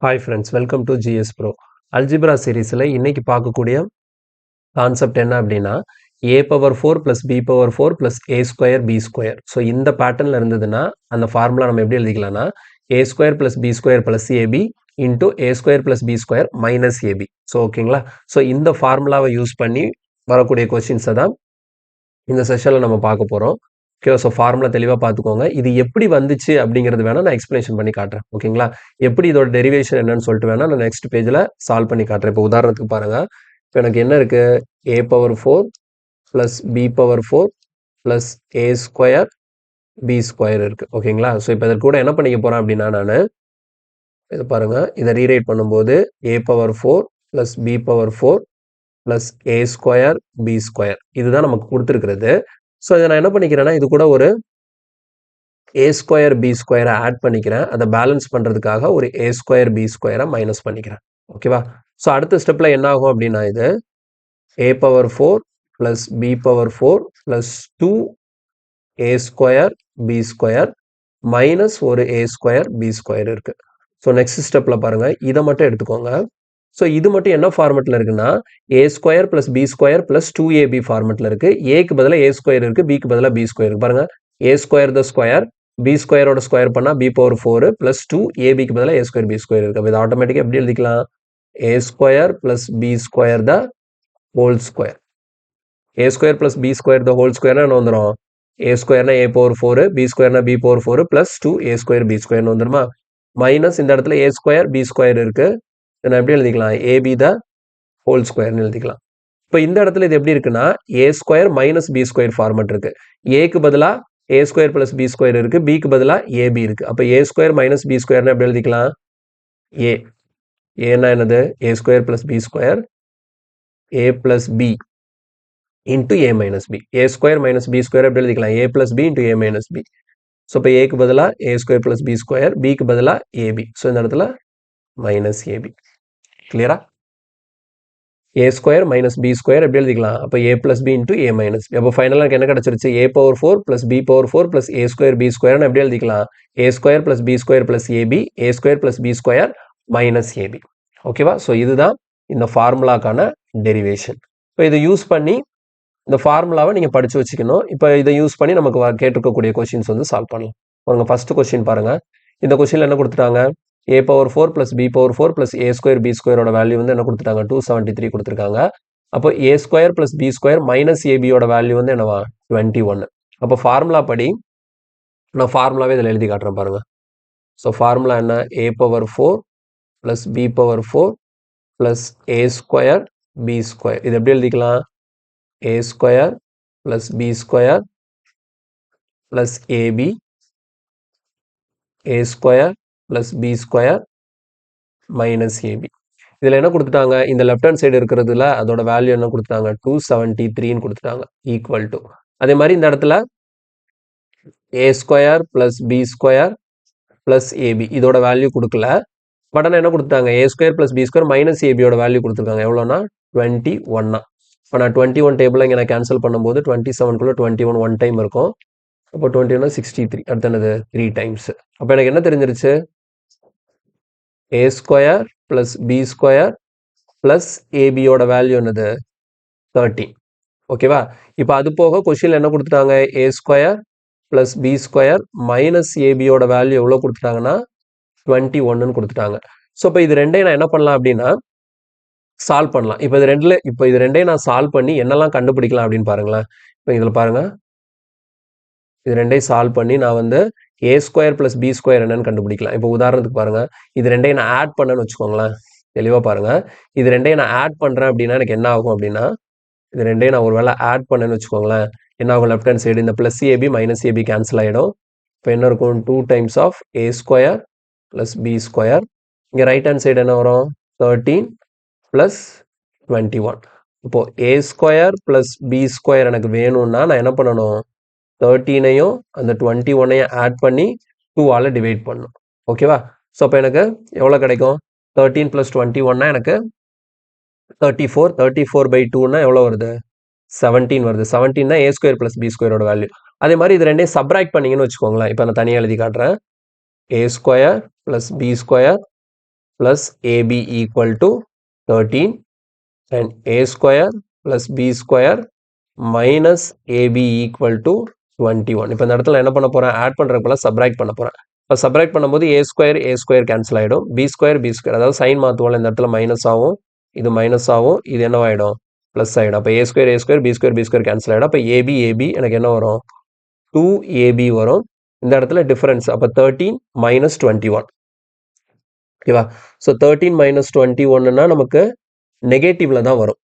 Hi friends, welcome to GS pro. Algebra சீரீஸில் இன்னைக்கு பார்க்கக்கூடிய கான்செப்ட் என்ன அப்படின்னா A power four plus B power four plus A square B square. So இந்த பேட்டர்னில் இருந்ததுன்னா அந்த ஃபார்முலா நம்ம எப்படி எழுதிக்கலாம்னா A square plus B square plus AB into A square plus B square minus AB. So ஓகேங்களா. ஸோ இந்த ஃபார்முலாவை யூஸ் பண்ணி வரக்கூடிய கொஸ்டின்ஸை தான் இந்த செஷனில் நம்ம பார்க்க போகிறோம். ஓகே, ஸோ ஃபார்முலா தெளிவாக பார்த்துக்கோங்க. இது எப்படி வந்துச்சு அப்படிங்கிறது வேணால் நான் எக்ஸ்பிளேஷன் பண்ணி காட்டுறேன். ஓகேங்களா. எப்படி இதோட டெரிவேஷன் என்னன்னு சொல்லிட்டு வேணால் நான் நெக்ஸ்ட் பேஜில் சால்வ் பண்ணி காட்டுறேன். இப்போ உதாரணத்துக்கு பாருங்கள். இப்போ எனக்கு என்ன இருக்குது, A power four plus B power four plus A square B square இருக்குது. ஓகேங்களா. ஸோ இப்போ இதற்கு கூட என்ன பண்ணிக்க போகிறேன் அப்படின்னா நான் இது பாருங்கள், இதை ரீரைட் பண்ணும்போது A power four plus B power four plus A square B square இதுதான் நமக்கு கொடுத்துருக்கிறது. ஸோ இதை நான் என்ன பண்ணிக்கிறேன்னா இது கூட ஒரு ஏ ஸ்கொயர் பி ஸ்கொயரை ஆட் பண்ணிக்கிறேன். அதை பேலன்ஸ் பண்ணுறதுக்காக ஒரு ஏ ஸ்கொயர் பி ஸ்கொயரை மைனஸ் பண்ணிக்கிறேன். ஓகேவா. ஸோ அடுத்த ஸ்டெப்பில் என்ன ஆகும் அப்படின்னா இது A power four plus B power four plus two A square B square minus ஒரு ஏ ஸ்கொயர் பி ஸ்கொயர் இருக்குது. ஸோ நெக்ஸ்ட் ஸ்டெப்பில் பாருங்கள், இதை மட்டும் எடுத்துக்கோங்க. ஸோ இது மட்டும் என்ன ஃபார்மெட்டில் இருக்குன்னா A square plus B square plus two AB ஃபார்மெட்டில் இருக்குது. ஏக்கு பதிலாக ஏ ஸ்கொயர் இருக்குது, பிக்கு பதிலாக பி ஸ்கொயர் இருக்குது. பாருங்கள், A square the square B ஸ்கொயரோட ஸ்கொயர் பண்ணால் B power four plus two ஏபிக்கு பதிலாக ஏ ஸ்கொயர் பி ஸ்கொயர் இருக்குது. அப்போ இது ஆட்டோமேட்டிக்காக எப்படி எழுதிக்கலாம், A square plus B square the whole square. A square plus B square the whole ஸ்கொயர்னா என்ன வந்துடும், ஏ ஸ்கொயர்னா ஏ பவர் ஃபோர், பி ஸ்கொயர்னா B power four plus two A square B ஸ்கொயர்னு வந்துடுமா. மைனஸ் இந்த இடத்துல ஏ ஸ்கொயர் பி ஸ்கொயர் இருக்குது, நான் எப்படி எழுதிக்கலாம், ஏபி த ஹோல் ஸ்கொயர்னு எழுதிக்கலாம். இப்போ இந்த இடத்துல இது எப்படி இருக்குன்னா A square minus B square format இருக்கு. ஏக்கு பதிலாக A square plus B square இருக்கு, பிக்கு பதிலாக ஏபி இருக்கு. அப்போ ஏ ஸ்கொயர் மைனஸ் பி ஸ்கொயர்னு எப்படி எழுதிக்கலாம், ஏன்னா என்னது, ஏ square plus B square A plus B into A minus B. A square minus B square எப்படி எழுதிக்கலாம், ஏ plus B into A minus B. So இப்போ ஏக்கு பதிலாக A square plus B square, பிக்கு பதிலாக ஏபி. ஸோ இந்த இடத்துல மைனஸ் ஏபி. கிளியரா. ஏ ஸ்கொயர் மைனஸ் பி ஸ்கொயர் எப்படி எழுதிக்கலாம், அப்போ ஏ plus B into A minus B. அப்போ ஃபைனலாக எனக்கு என்ன கிடச்சிருச்சு, ஏ power four plus B power four plus A square B ஸ்கொயர்னு எப்படி எழுதிக்கலாம், A square plus B square plus AB, A square plus B square minus AB. ஓகேவா. ஸோ இதுதான் இந்த ஃபார்முலாக்கான டெரிவேஷன். இப்போ இதை யூஸ் பண்ணி இந்த ஃபார்முலாவை நீங்கள் படித்து வச்சுக்கணும். இப்போ இதை யூஸ் பண்ணி நமக்கு கேட்டிருக்கக்கூடிய கொஸ்டின்ஸ் வந்து சால்வ் பண்ணலாம். பாருங்கள், ஃபர்ஸ்ட் கொஸ்டின் பாருங்கள். இந்த கொஸ்டினில் என்ன கொடுத்துட்டாங்க, A power four plus B power four plus A square B ஸ்கொயரோட வேல்யூ வந்து என்ன கொடுத்துட்டாங்க, 273 கொடுத்துருக்காங்க. அப்போ A square plus B square minus ஏபியோட வேல்யூ வந்து என்னவா, 21. அப்போ ஃபார்முலா படி நான் ஃபார்முலாவே இதில் எழுதி காட்டுறேன் பாருங்க. ஸோ ஃபார்முலா என்ன, A power four plus B power four plus A square B square. இது எப்படி எழுதிக்கலாம், A square plus B square plus AB A square plus B square minus AB. இதில் என்ன கொடுத்துட்டாங்க, இந்த லெஃப்ட் ஹேண்ட் சைடு இருக்கிறதுல அதோட வேல்யூ என்ன கொடுத்துட்டாங்க, 273 கொடுத்துட்டாங்க ஈக்குவல் டு. அதே மாதிரி இந்த இடத்துல A square plus B square plus AB இதோட வேல்யூ கொடுக்கல. பட் ஆனால் என்ன கொடுத்தாங்க, A square plus B square minus ஏபியோட வேல்யூ கொடுத்துருக்காங்க. எவ்வளோனா 21. இப்போ நான் 21 டேபிள் இங்கே நான் கேன்சல் பண்ணும்போது 27க்குள்ளே 21 ஒன் டைம் இருக்கும். அப்போ 21 63. அடுத்து என்னது 3 டைம்ஸ். அப்போ எனக்கு என்ன தெரிஞ்சிருச்சு, A square plus B square plus ஏபியோட வேல்யூ என்னது 13. ஓகேவா. இப்போ அது போக கொஸ்டினில் என்ன கொடுத்துட்டாங்க, A square plus B square minus ஏபியோட வேல்யூ எவ்வளோ கொடுத்துட்டாங்கன்னா 21ன்னு கொடுத்துட்டாங்க. ஸோ இப்போ இது ரெண்டையும் நான் என்ன பண்ணலாம் அப்படின்னா சால்வ் பண்ணலாம். இப்போ இது ரெண்டையும் நான் சால்வ் பண்ணி என்னெல்லாம் கண்டுபிடிக்கலாம் அப்படின்னு பாருங்களேன். இப்போ இதில் பாருங்கள், இது ரெண்டையும் சால்வ் பண்ணி நான் வந்து ஏ ஸ்கொயர் ப்ளஸ் பி ஸ்கொயர் என்னன்னு கண்டுபிடிக்கலாம். இப்போ உதாரணத்துக்கு பாருங்கள், இது ரெண்டையும் நான் ஆட் பண்ணேன்னு வச்சுக்கோங்களேன். தெளிவாக பாருங்கள், இது ரெண்டையும் நான் ஆட் பண்ணுறேன் அப்படின்னா எனக்கு என்ன ஆகும் அப்படின்னா, இது ரெண்டையும் நான் ஒரு வேளை ஆட் பண்ணேன்னு வச்சுக்கோங்களேன், என்ன ஆகும், லெஃப்ட் ஹேண்ட் சைடு இந்த plus AB minus AB cancel ஆகிடும். இப்போ என்ன இருக்கும், 2 times of A square plus B square. இங்கே ரைட் ஹேண்ட் சைடு என்ன வரும், 13 ப்ளஸ் 21. இப்போது A square plus B square எனக்கு வேணும்னா நான் என்ன பண்ணணும், 13ஐயும் அந்த 21ஐயும் ஆட் பண்ணி 2ஆல் டிவைட் பண்ணணும். ஓகேவா. ஸோ அப்போ எனக்கு எவ்வளோ கிடைக்கும், 13 + 21னா எனக்கு 34. 34/2னா எவ்வளோ வருது, 17 வருது. 17னா ஏ ஸ்கொயர் ப்ளஸ் பி ஸ்கொயரோட வேல்யூ. அதே மாதிரி இது ரெண்டையும் சப்ராக்ட் பண்ணிங்கன்னு வச்சுக்கோங்களேன். இப்போ நான் தனியாக எழுதி காட்டுறேன். A square plus B square plus AB equal to 13 and A square plus B square minus AB equal to 21. இப்போ இந்த இடத்துல என்ன பண்ண போறேன், ஆட் பண்றதுக்கு பதிலா சப்ராக்ட் பண்ண போறேன். இப்போ சப்ராக்ட் பண்ணும்போது A ஸ்கொயர் கேன்சல் ஆயிடும், B ஸ்கொயர் அதாவது சைன் மாத்துவோம்ல, இந்த இடத்துல மைனஸ் ஆகும், இது மைனஸ் ஆகும், இது என்னவாயிடும், பிளஸ் ஆயிடும். அப்போ A square B square cancel ஆயிடும். அப்போ AB எனக்கு என்ன வரும், 2AB வரும். இந்த இடத்துல டிஃபரன்ஸ் அப்போ 13 minus 21. ஓகேவா? ஸோ 13 minus 21னா நமக்கு நெகட்டிவ்ல தான் வரும்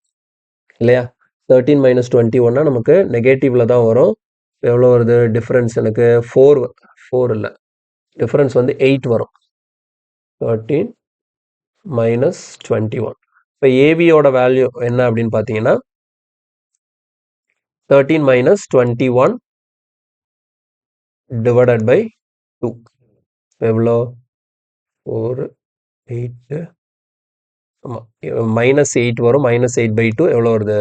இல்லையா? 13 minus 21னா நமக்கு நெகட்டிவ்ல தான் வரும். எவ்வளோ வருது டிஃபரன்ஸ், எனக்கு 4 இல்லை, டிஃபரன்ஸ் வந்து 8 வரும். 13 minus 21. இப்போ ஏபியோட வேல்யூ என்ன அப்படின்னு பார்த்தீங்கன்னா 13 minus 21 divided by 2 எவ்வளோ, 4 8 ஆமாம் மைனஸ் 8 வரும். மைனஸ் 8/2 எவ்வளோ வருது,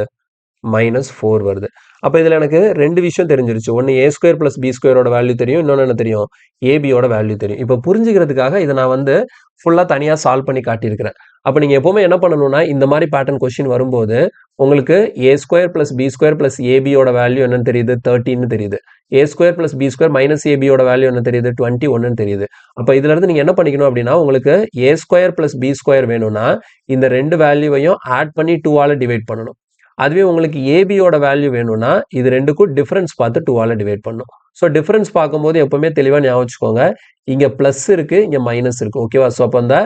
-4 வருது. அப்போ இதில் எனக்கு ரெண்டு விஷயம் தெரிஞ்சிருச்சு. ஒன்று A ஸ்கொயர் ப்ளஸ் B ஸ்கொயரோட வேல்யூ தெரியும், இன்னொன்று என்ன தெரியும், ஏபியோட வேல்யூ தெரியும். இப்போ புரிஞ்சுக்கிறதுக்காக இதை நான் வந்து ஃபுல்லாக தனியாக சால்வ் பண்ணி காட்டியிருக்கிறேன். அப்போ நீங்கள் எப்போவுமே என்ன பண்ணணும்னா, இந்த மாதிரி பேட்டர்ன் கொஸ்டின் வரும்போது உங்களுக்கு A square plus B square plus ஏபியோட வேல்யூ என்னன்னு தெரியுது, 13 தெரியுது. A square plus B square minus ஏபியோட வேல்யூ என்ன தெரியுது, 21 தெரியுது. அப்போ இதுல இருந்து நீங்கள் என்ன பண்ணிக்கணும் அப்படின்னா, உங்களுக்கு A square plus B square வேணும்னா இந்த ரெண்டு வேல்யூவையும் ஆட் பண்ணி 2ஆல் டிவைட் பண்ணணும். அதுவே உங்களுக்கு ஏபியோட வேல்யூ வேணும்னா இது ரெண்டுக்கும் டிஃபரன்ஸ் பார்த்து 2ஆல் டிவைட் பண்ணும். ஸோ டிஃபரன்ஸ் பார்க்கும்போது எப்பவுமே தெளிவாக ஞாபகம் வச்சுக்கோங்க, இங்கே ப்ளஸ் இருக்கு, இங்கே மைனஸ் இருக்கு. ஓகேவா? ஸோ அப்போ அந்த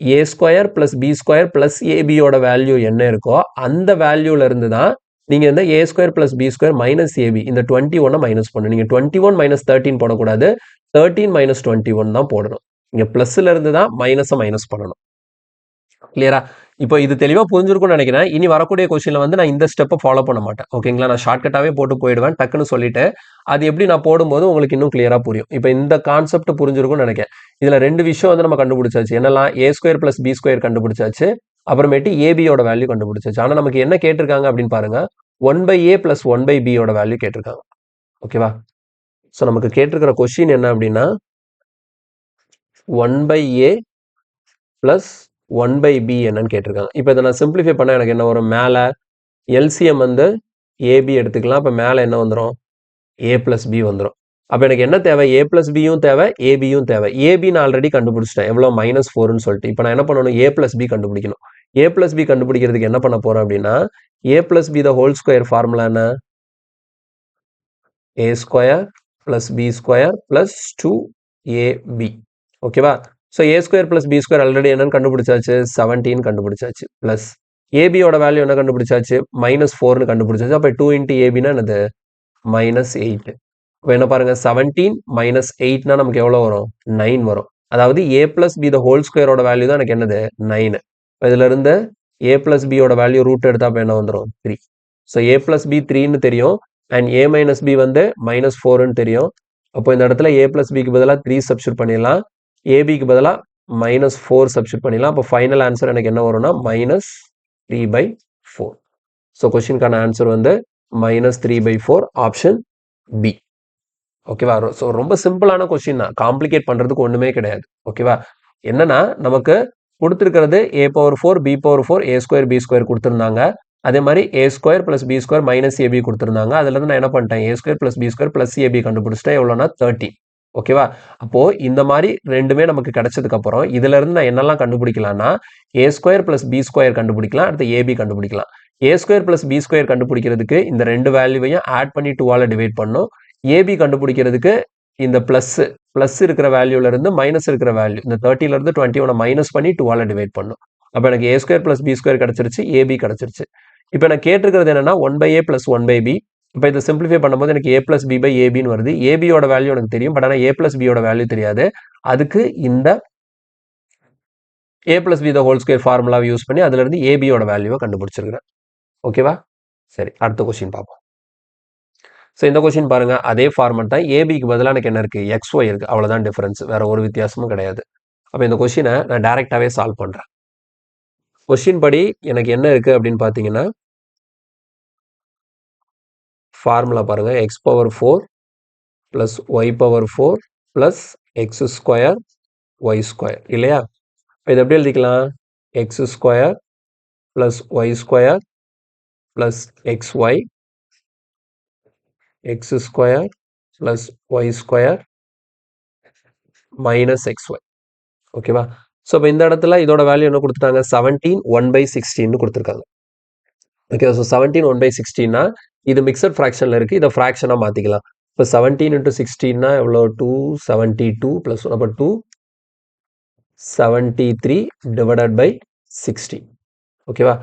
A square plus B square plus ஏபியோட வேல்யூ என்ன இருக்கோ அந்த வேல்யூல இருந்து தான் நீங்க இந்த A square plus B square minus AB இந்த 21 மைனஸ் பண்ணணும். நீங்க 21 மைனஸ் 13 போடக்கூடாது, 13 மைனஸ் 21 தான் போடணும். இங்க பிளஸ்ல இருந்து தான் மைனஸ் பண்ணணும். கிளியரா? இப்போ இது தெளிவா புரிஞ்சிருக்கும்னு நினைக்கிறேன். இனி வரக்கூடிய கொஸ்டின்ல வந்து நான் இந்த ஸ்டெப்பை ஃபாலோ பண்ண மாட்டேன். ஓகேங்களா? நான் ஷார்ட்கட்டாவே போட்டு போயிடுவேன், டக்குன்னு சொல்லிட்டு அது எப்படி நான் போடும்போது உங்களுக்கு இன்னும் கிளியரா புரியும். இப்போ இந்த கான்செப்ட் புரிஞ்சிருக்கும்னு நினைக்கிறேன். இதுல ரெண்டு விஷயம் வந்து நம்ம கண்டுபிடிச்சாச்சு. என்னெல்லாம், A square plus B square கண்டுபிடிச்சாச்சு, அப்புறமேட்டு ஏபியோட வேல்யூ கண்டுபிடிச்சாச்சு. ஆனா நமக்கு என்ன கேட்டிருக்காங்க அப்படின்னு பாருங்க, 1/A பிளஸ் 1/B யோட வேல்யூ கேட்டிருக்காங்க. ஓகேவா? ஸோ நமக்கு கேட்டிருக்கிற கொஸ்டின் என்ன அப்படின்னா 1/A பிளஸ் 1/B என்னன்னு கேட்டிருக்காங்க. இப்போ இதை நான் சிம்பிளிஃபை பண்ண எனக்கு என்ன வரும், மேலே எல்சிஎம் வந்து ஏபி எடுத்துக்கலாம். அப்போ மேலே என்ன வந்துடும், A பிளஸ் B வந்துடும். அப்போ எனக்கு என்ன தேவை, A பிளஸ் பியும் தேவை, ஏபியும் தேவை. ஏபி நான் ஆல்ரெடி கண்டுபிடிச்சிட்டேன், எவ்வளோ -4ன்னு சொல்லிட்டு. இப்போ நான் என்ன பண்ணணும், A பிளஸ் B கண்டுபிடிக்கணும். A பிளஸ் B கண்டுபிடிக்கிறதுக்கு என்ன பண்ண போறேன் அப்படின்னா, A plus B the whole square formula என்ன, A square plus B square plus 2AB. ஓகேவா? So A square plus B square already என்னன்னு கண்டுபிடிச்சாச்சு, 17 கண்டுபிடிச்சாச்சு. பிளஸ் ஏபியோட வேல்யூ என்ன கண்டுபிடிச்சாச்சு, -4ன்னு கண்டுபிடிச்சாச்சு. அப்போ 2 இன்ட்டு ஏபினா என்னது, -8. இப்போ என்ன பாருங்க, 17 மைனஸ் 8னா நமக்கு எவ்வளோ வரும், 9 வரும். அதாவது A plus B the whole ஸ்கொயரோட வேல்யூ தான் எனக்கு என்னது, 9. இதுல இருந்து A பிளஸ் பியோட வேல்யூ ரூட் எடுத்தா அப்போ என்ன வந்துடும், 3. ஸோ A பிளஸ் B 3ன்னு தெரியும், அண்ட் A மைனஸ் B வந்து -4ன்னு தெரியும். அப்போ இந்த இடத்துல A பிளஸ் பிக்கு பதிலாக 3 சப்ஸ்டியூட் பண்ணிடலாம், ஏபிக்கு பதிலாக -4 சப்ஸ்டியூட் பண்ணிடலாம். அப்போ ஃபைனல் ஆன்சர் எனக்கு என்ன வரும்னா -3/4. ஸோ கொஸ்டினுக்கான ஆன்சர் வந்து -3/4, ஆப்ஷன் பி. ஓகேவா? ஸோ ரொம்ப சிம்பிளான கொஸ்டின் தான், காம்ப்ளிகேட் பண்றதுக்கு ஒண்ணுமே கிடையாது. ஓகேவா? என்னன்னா நமக்கு கொடுத்துருக்கிறது A⁴, B⁴, A square B square கொடுத்துருந்தாங்க. அதே மாதிரி A square plus B square minus AB கொடுத்துருந்தாங்க. அதுல இருந்து நான் என்ன பண்ணிட்டேன், A square plus B square plus AB கண்டுபிடிச்சிட்டேன். எவ்வளோனா 30. ஓகேவா? அப்போ இந்த மாதிரி ரெண்டுமே நமக்கு கிடைச்சதுக்கு அப்புறம் இதுல இருந்து நான் என்னெல்லாம் கண்டுபிடிக்கலாம்னா, A square plus B square கண்டுபிடிக்கலாம், அடுத்து ஏபி கண்டுபிடிக்கலாம். A square plus B square கண்டுபிடிக்கிறதுக்கு இந்த ரெண்டு வேல்யூவையும் ஆட் பண்ணி 2ஆல் டிவைட் பண்ணும். ஏபி கண்டுபிடிக்கிறதுக்கு இந்த பிளஸ் இருக்கிற வேல்யூல இருந்து மைனஸ் இருக்கிற வேல்யூ, இந்த 30ல இருந்து 21 மைனஸ் பண்ணி 2ஆல் டிவைட் பண்ணும். அப்போ எனக்கு A square plus B square கிடைச்சிருச்சு, ஏபி கிடைச்சிருச்சு. இப்போ நான் கேட்டிருக்கிறது என்னன்னா 1/A பிளஸ் 1/B. இப்போ இதை சிம்பிளிஃபை பண்ணும்போது எனக்கு A பிளஸ் B/ABன்னு வருது. ஏபியோட வேல்யூ எனக்கு தெரியும், பட் ஆனால் A பிளஸ் பியோட வேல்யூ தெரியாது. அதுக்கு இந்த A plus B the whole square ஃபார்முலாவை யூஸ் பண்ணி அதுல இருந்து ஏபியோட வேல்யூவை கண்டுபிடிச்சிருக்கிறேன். ஓகேவா? சரி, அடுத்த கொஸ்டின் பார்ப்போம். ஸோ இந்த கொஸ்டின் பாருங்க, அதே ஃபார்மட் தான். ஏபிக்கு பதிலாக எனக்கு என்ன இருக்கு, XY இருக்கு, அவ்வளோதான் டிஃபரன்ஸ், வேற ஒரு வித்தியாசமும் கிடையாது. அப்போ இந்த கொஸ்டினை நான் டைரக்டாவே சால்வ் பண்றேன். கொஸ்டின் படி எனக்கு என்ன இருக்கு அப்படின்னு பார்த்தீங்கன்னா, ஃபார்முலா பாருங்க, x⁴ + y⁴ + x² y² இல்லையா? இது எப்படி எழுதிக்கலாம்? X square plus Y square plus XY, X square plus Y square minus XY. ஓகேவா? ஸோ இப்போ இந்த இடத்துல இதோட வேல்யூ என்ன கொடுத்துட்டாங்க? 17 1/16 கொடுத்துருக்காங்க. ஓகே, ஸோ 17 1/16னா இது மிக்சட் ஃப்ராக்ஷனில் இருக்குது, இதை ஃப்ராக்ஷனாக மாற்றிக்கலாம். இப்போ 17 × 16னா எவ்வளோ? 272 ப்ளஸ் அப்போ 273 டிவைடட் பை 60. ஓகேவா?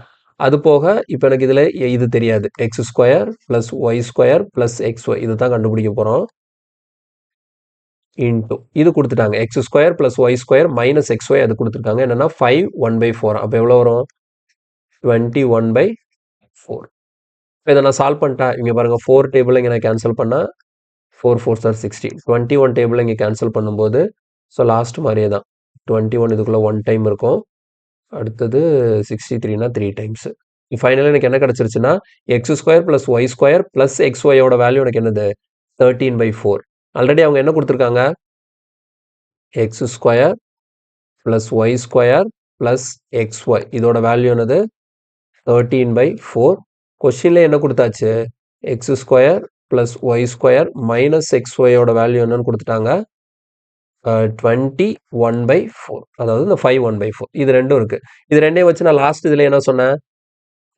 அது போக இப்போ எனக்கு இதில் இது தெரியாது, X square plus Y square plus XY இது தான் கண்டுபிடிக்க போகிறோம். இன்ட்டு இது கொடுத்துட்டாங்க, X square plus Y square minus XY அது கொடுத்துருக்காங்க. என்னென்னா 5 1/4. அப்போ எவ்வளோ வரும்? 21/4. இப்போ இதை நான் சால்வ் பண்ணிட்டேன். இங்கே பாருங்கள், 4 டேபிள் இங்கே நான் கேன்சல் பண்ணால் 4 4s are 60. 21 டேபிள் இங்கே கேன்சல் பண்ணும்போது ஸோ லாஸ்ட் மாதிரியே தான் 21 இதுக்குள்ளே 1 டைம் இருக்கும், அடுத்தது 63னா 3 டைம்ஸ். ஃபைனலாக எனக்கு என்ன கிடச்சிருச்சுன்னா X square plus Y square plus எக்ஸ்ஒயோட வேல்யூ எனக்கு என்னது? 13/4. ஆல்ரெடி அவங்க என்ன கொடுத்துருக்காங்க? X square plus Y square plus XY இதோட வேல்யூ என்னது? 13/4. கொஸ்டின்ல என்ன கொடுத்தாச்சு? X square plus Y square minus எக்ஸ்ஒயோட வேல்யூ என்னன்னு கொடுத்துட்டாங்க? 21/4. அதாவது இந்த 5 1/4 இது ரெண்டும் இருக்குது. இது ரெண்டையும் வச்சு நான் லாஸ்ட் இதில் என்ன சொன்னேன்?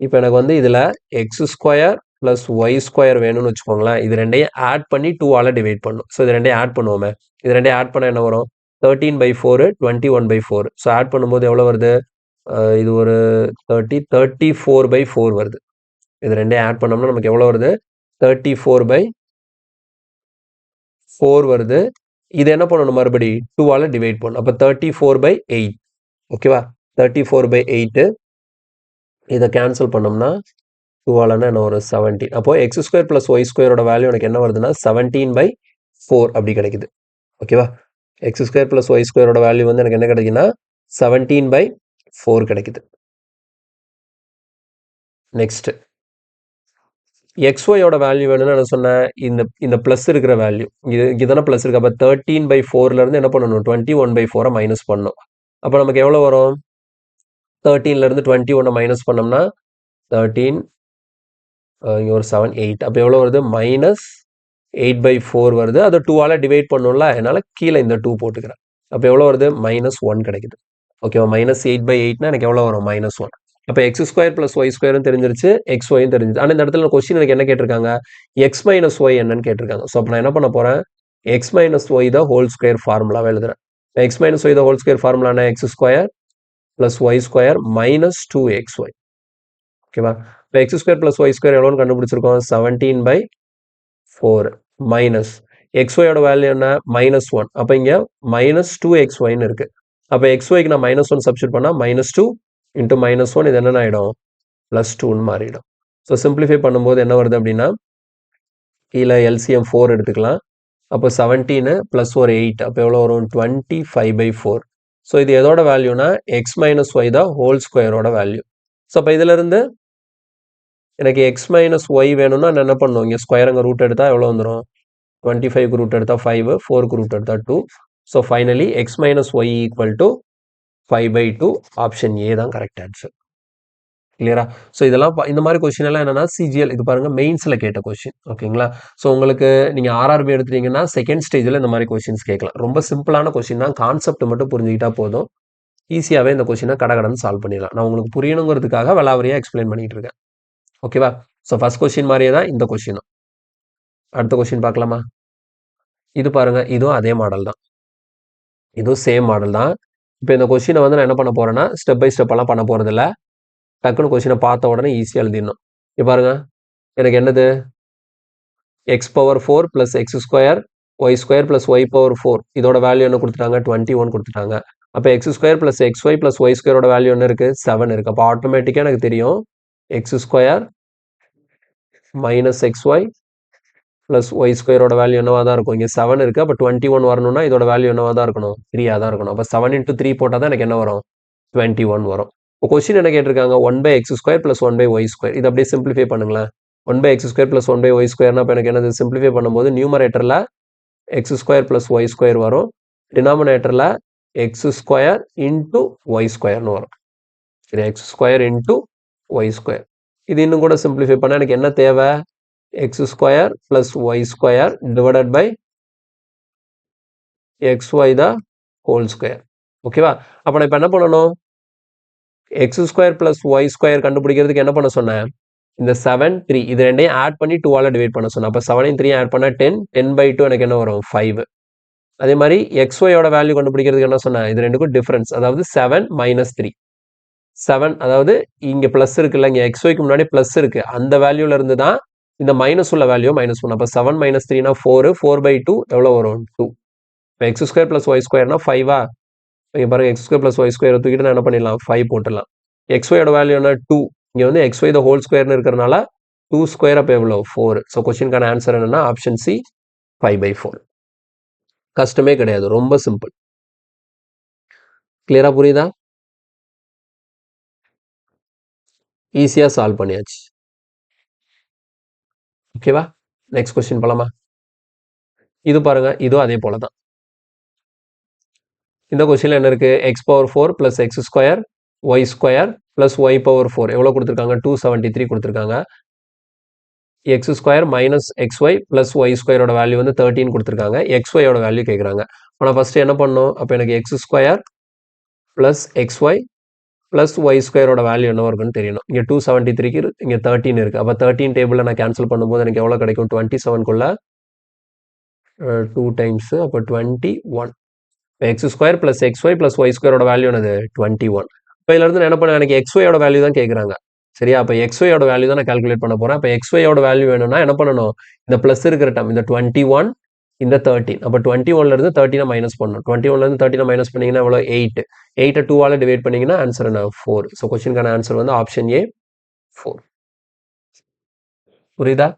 இப்போ எனக்கு வந்து இதில் X square plus Y square வேணும்னு வச்சுக்கோங்களேன். இது ரெண்டையும் ஆட் பண்ணி 2ஆல் டிவைட் பண்ணும். ஸோ இது ரெண்டையும் ஆட் பண்ணுவோமே, இது ரெண்டையும் ஆட் பண்ண என்ன வரும்? 13/4 21/4. ஸோ ஆட் பண்ணும்போது எவ்வளோ வருது? இது ஒரு 34/4 வருது. இது ரெண்டையும் ஆட் பண்ணோம்னா நமக்கு எவ்வளோ வருது? 34/4 வருது. இது என்ன பண்ணணும்? மறுபடி 2ஆல் டிவைட் பண்ணணும். அப்போ 34/8. ஓகேவா? 34/8 இதை கேன்சல் பண்ணோம்னா 2ஆல்னா என்ன வரும்? 17. அப்போ எக்ஸ் ஸ்கொயர் ப்ளஸ் ஒய் ஸ்கொயரோட வேல்யூ எனக்கு என்ன வருதுன்னா 17/4 அப்படி கிடைக்குது. ஓகேவா? எக்ஸ் ஸ்கொயர் ப்ளஸ் ஒய் ஸ்கொயரோட வேல்யூ வந்து எனக்கு என்ன கிடைக்குன்னா 17/4 கிடைக்குது. நெக்ஸ்ட் எக்ஸ்ஒயோட வேல்யூ வேணும்னு நான் சொன்னேன், இந்த ப்ளஸ் இருக்கிற வேல்யூ இதுதானே ப்ளஸ் இருக்கு. அப்போ 13/4லேருந்து என்ன பண்ணணும்? 21/4 மைனஸ் பண்ணணும். அப்போ நமக்கு எவ்வளோ வரும்? 13லேருந்து 21 மைனஸ் பண்ணோம்னா 13 இங்கே ஒரு 7 8. அப்போ எவ்வளோ வருது? -8/4 வருது. அதை 2ஆல் டிவைட் பண்ணணும்ல, அதனால் கீழே இந்த 2 போட்டுக்கிறேன். அப்போ எவ்வளோ வருது? -1 கிடைக்குது. ஓகேவா? -8/8னா எனக்கு எவ்வளோ வரும்? -1. அப்போ எக்ஸ் ஸ்கொயர் ப்ளஸ் ஒய் ஸ்கொயரும் தெரிஞ்சிருச்சு, எக்ஸ்ஒயும் தெரிஞ்சிருச்சு. ஆனால் இந்த இடத்துல கொஸ்டின் எனக்கு என்ன கேட்டிருக்காங்க? எக்ஸ் மைனஸ் ஒய் என்னன்னு கேட்டிருக்காங்க. ஸோ அப்போ நான் என்ன பண்ண போகிறேன்? எக்ஸ் மைனஸ் ஒய் தான் ஹோல் ஸ்கொயர் ஃபார்முலாவை எழுதுறேன். எக்ஸ் மைனஸ் ஒய் தான் ஹோல் ஸ்கொயர் ஃபார்முலானா X square plus Y square minus 2xy. ஓகேவா? இப்போ X square plus Y square எவ்வளோன்னு கண்டுபிடிச்சிருக்கோம்? 17/4 மைனஸ் எக்ஸ்ஒயோட வேல்யூ என்ன? -1. அப்போ இங்கே -2xyன்னு இருக்குது. அப்போ எக்ஸ்ஒய்க்கு நான் -1 சப்ஸ்டியூட் பண்ணால் -2 × -1 இது என்னென்ன ஆகிடும்? +2ன்னு மாறிடும். ஸோ சிம்பிளிஃபை பண்ணும்போது என்ன வருது அப்படின்னா, கீழே LCM 4 எடுத்துக்கலாம். அப்போ 17 ப்ளஸ் ஒரு 8 அப்போ எவ்வளோ வரும்? 25/4. ஸோ இது எதோட வேல்யூனா எக்ஸ் மைனஸ் ஒய் தான் ஹோல் ஸ்கொயரோட வேல்யூ. ஸோ அப்போ இதிலிருந்து எனக்கு எக்ஸ் மைனஸ் ஒய் வேணும்னா நான் என்ன பண்ணணும்? இங்கே ஸ்கொயர் அங்கே ரூட் எடுத்தால் எவ்வளோ வந்துடும்? 25க்கு ரூட் எடுத்தால் 5, 4க்கு ரூட் எடுத்தால் 2. So finally X minus Y equal to 5/2. Option A தான் கரெக்ட் ஆன்சர். கிளியரா? ஸோ இதெல்லாம் இந்த மாதிரி கொஸ்டின் எல்லாம் என்னன்னா சிஜிஎல் இது பாருங்க மெயின்ஸில் கேட்ட கொஸ்டின். ஓகேங்களா? ஸோ உங்களுக்கு நீங்கள் ஆர்ஆர்பி எடுத்துட்டீங்கன்னா செகண்ட் ஸ்டேஜில் இந்த மாதிரி கொஸ்டின்ஸ் கேட்கலாம். ரொம்ப சிம்பிளான கொஸ்டின் தான், கான்செப்ட் மட்டும் புரிஞ்சுக்கிட்டா போதும், ஈஸியாகவே இந்த கொஸ்டினை கடகடன்னு சால்வ் பண்ணிடலாம். நான் உங்களுக்கு புரியணுங்கிறதுக்காக விளாவரியாக எக்ஸ்பிளைன் பண்ணிட்டு இருக்கேன். ஓகேவா? ஸோ ஃபர்ஸ்ட் கொஸ்டின் மாதிரியே தான் இந்த கொஸ்டினும். அடுத்த கொஸ்டின் பார்க்கலாமா? இது பாருங்க, இதுவும் அதே மாடல் தான், இதுவும் சேம் மாடல் தான். இப்போ இந்த கொஸ்டினை வந்து நான் என்ன பண்ண போறேன்னா ஸ்டெப் பை ஸ்டெப் எல்லாம் பண்ண போறது இல்லை, டக்குன்னு கொஸ்டினை பார்த்த உடனே ஈஸியாக எழுதிடணும். இப்போ பாருங்க, எனக்கு என்னது? x⁴ + x² y² + y⁴ இதோட வேல்யூ என்ன கொடுத்துட்டாங்க? 21 கொடுத்துட்டாங்க. அப்போ x² + xy + y² வேல்யூ என்ன இருக்கு? 7 இருக்கு. அப்போ ஆட்டோமேட்டிக்காக எனக்கு தெரியும் x² - xy + y² வேல்யூ என்னவா தான் இருக்கும்? இங்கே 7 இருக்கு. அப்போ 21 வரணும்னா இதோட வேல்யூ என்னவா தான் இருக்கணும்? 3 தான் இருக்கணும். அப்போ 7 × 3 போட்டால் தான் எனக்கு என்ன வரும்? 21 வரும். இப்போ கொஸ்டின் என்ன கேட்டிருக்காங்க? 1/x² + 1/y². இது அப்படியே சிம்பிளிஃபை பண்ணுங்களேன். 1/x² + 1/y²னா இப்போ எனக்கு என்னது? சிம்பிளிஃபை பண்ணும்போது நியூமரேட்டரில் x² + y² வரும், டினாமினேட்டரில் எக்ஸ் ஸ்கொயர் இன்ட்டு ஒய் ஸ்கொயர்னு வரும். சரி, X square into Y square. இது இன்னும் கூட சிம்பிளிஃபை பண்ண எனக்கு என்ன தேவை? X square plus Y square divided by X Y the whole square. ஓகேவா? அப்போ நான் இப்போ என்ன பண்ணணும்? X square plus Y square கண்டுபிடிக்கிறதுக்கு என்ன பண்ண சொன்னேன்? இந்த 7 3 இது ரெண்டையும் ஆட் பண்ணி 2ஆல் டிவைட் பண்ண சொன்னேன். அப்போ 7 3 ஆட் பண்ணால் 10 10/2 எனக்கு என்ன வரும்? 5. அதே மாதிரி எக்ஸ்ஒயோட வேல்யூ கண்டுபிடிக்கிறதுக்கு என்ன சொன்னேன்? இது ரெண்டுக்கும் டிஃபரன்ஸ், அதாவது 7 - 3. 7 அதாவது இங்கே ப்ளஸ் இருக்குல்ல, இங்கே எக்ஸ்ஒய்க்கு முன்னாடி ப்ளஸ் இருக்கு, அந்த வேல்யூல இருந்து தான் இந்த மைனஸ் உள்ள வேல்யூ மைனஸ் பண்ணணும். அப்போ 7 - 3னா 4 4/2 எவ்வளோ வரும்? 2. இப்போ எக்ஸ் ஸ்கொயர் பிளஸ் ஒய் ஸ்கொயர்னா 5ஆ? இங்கே பாருங்க, X square plus Y square தூக்கிட்டு நான் என்ன பண்ணிடலாம்? 5 போட்டுடலாம். எக்ஸ்ஒயோட வேல்யூ என்ன? 2. இங்கே வந்து எக்ஸ்ஒய் த ஹோல் ஸ்கொயர்னு இருக்கிறனால 2 ஸ்கொயர் அப்போ எவ்வளோ? 4. ஸோ கொஸ்டினுக்கான ஆன்சர் என்னன்னா ஆப்ஷன் சி 5/4. கஷ்டமே கிடையாது, ரொம்ப சிம்பிள். கிளியரா புரியுதா? ஈஸியா சால்வ் பண்ணியாச்சு. ஓகேவா? நெக்ஸ்ட் கொஸ்டின் போலாமா? இது பாருங்க, இதுவும் அதே போல தான். இந்த கொஸ்டின்ல என்ன இருக்கு? X power 4 plus X square Y square plus Y power 4 எவ்வளோ கொடுத்துருக்காங்க? 273 கொடுத்துருக்காங்க. X square minus X Y plus Y ஸ்கொயரோட வேல்யூ வந்து 13 கொடுத்துருக்காங்க. எக்ஸ் ஒயோட வேல்யூ கேட்குறாங்க. ஆனால் ஃபர்ஸ்ட் என்ன பண்ணணும்? அப்போ எனக்கு X square plus X Y plus Y ஸ்கொயரோட வேல்யூ என்ன இருக்குன்னு தெரியணும். இங்கே 273க்கு இங்கே 13 இருக்கு. அப்போ 13 டேபிளில் நான் கேன்சல் பண்ணும்போது எனக்கு எவ்வளோ கிடைக்கும்? 27க்குள்ள 2 டைம்ஸ், அப்போ 21. X square plus X Y plus Y ஸ்கொயரோட வேல்யூ என்னது? 21. இப்போ இதுல இருந்து நான் என்ன பண்ணேன்? எனக்கு எக்ஸ் ஒயோட வேல்யூ தான் கேட்குறாங்க. சரியா? அப்போ எக்ஸ் ஒயோட வேல்யூ தான் நான் கால்குலேட் பண்ண போறேன். அப்போ எக்ஸ் ஒயோட வேல்யூ வேணும்னா என்ன பண்ணணும்? இந்த பிளஸ் இருக்கிற டம், இந்த 21 இந்த 13. அப்போ 21ல இருந்து 13 மைனஸ் பண்ணணும். 21ல இருந்து 13 மைனஸ் பண்ணீங்கன்னா எவ்வளோ? 8. 8 2ஆல டிவைட் பண்ணீங்கன்னா ஆன்சர் என்ன? 4. ஸோ கொஸ்டினுக்கான ஆன்சர் வந்து ஆப்ஷன் ஏ 4. புரியுதா?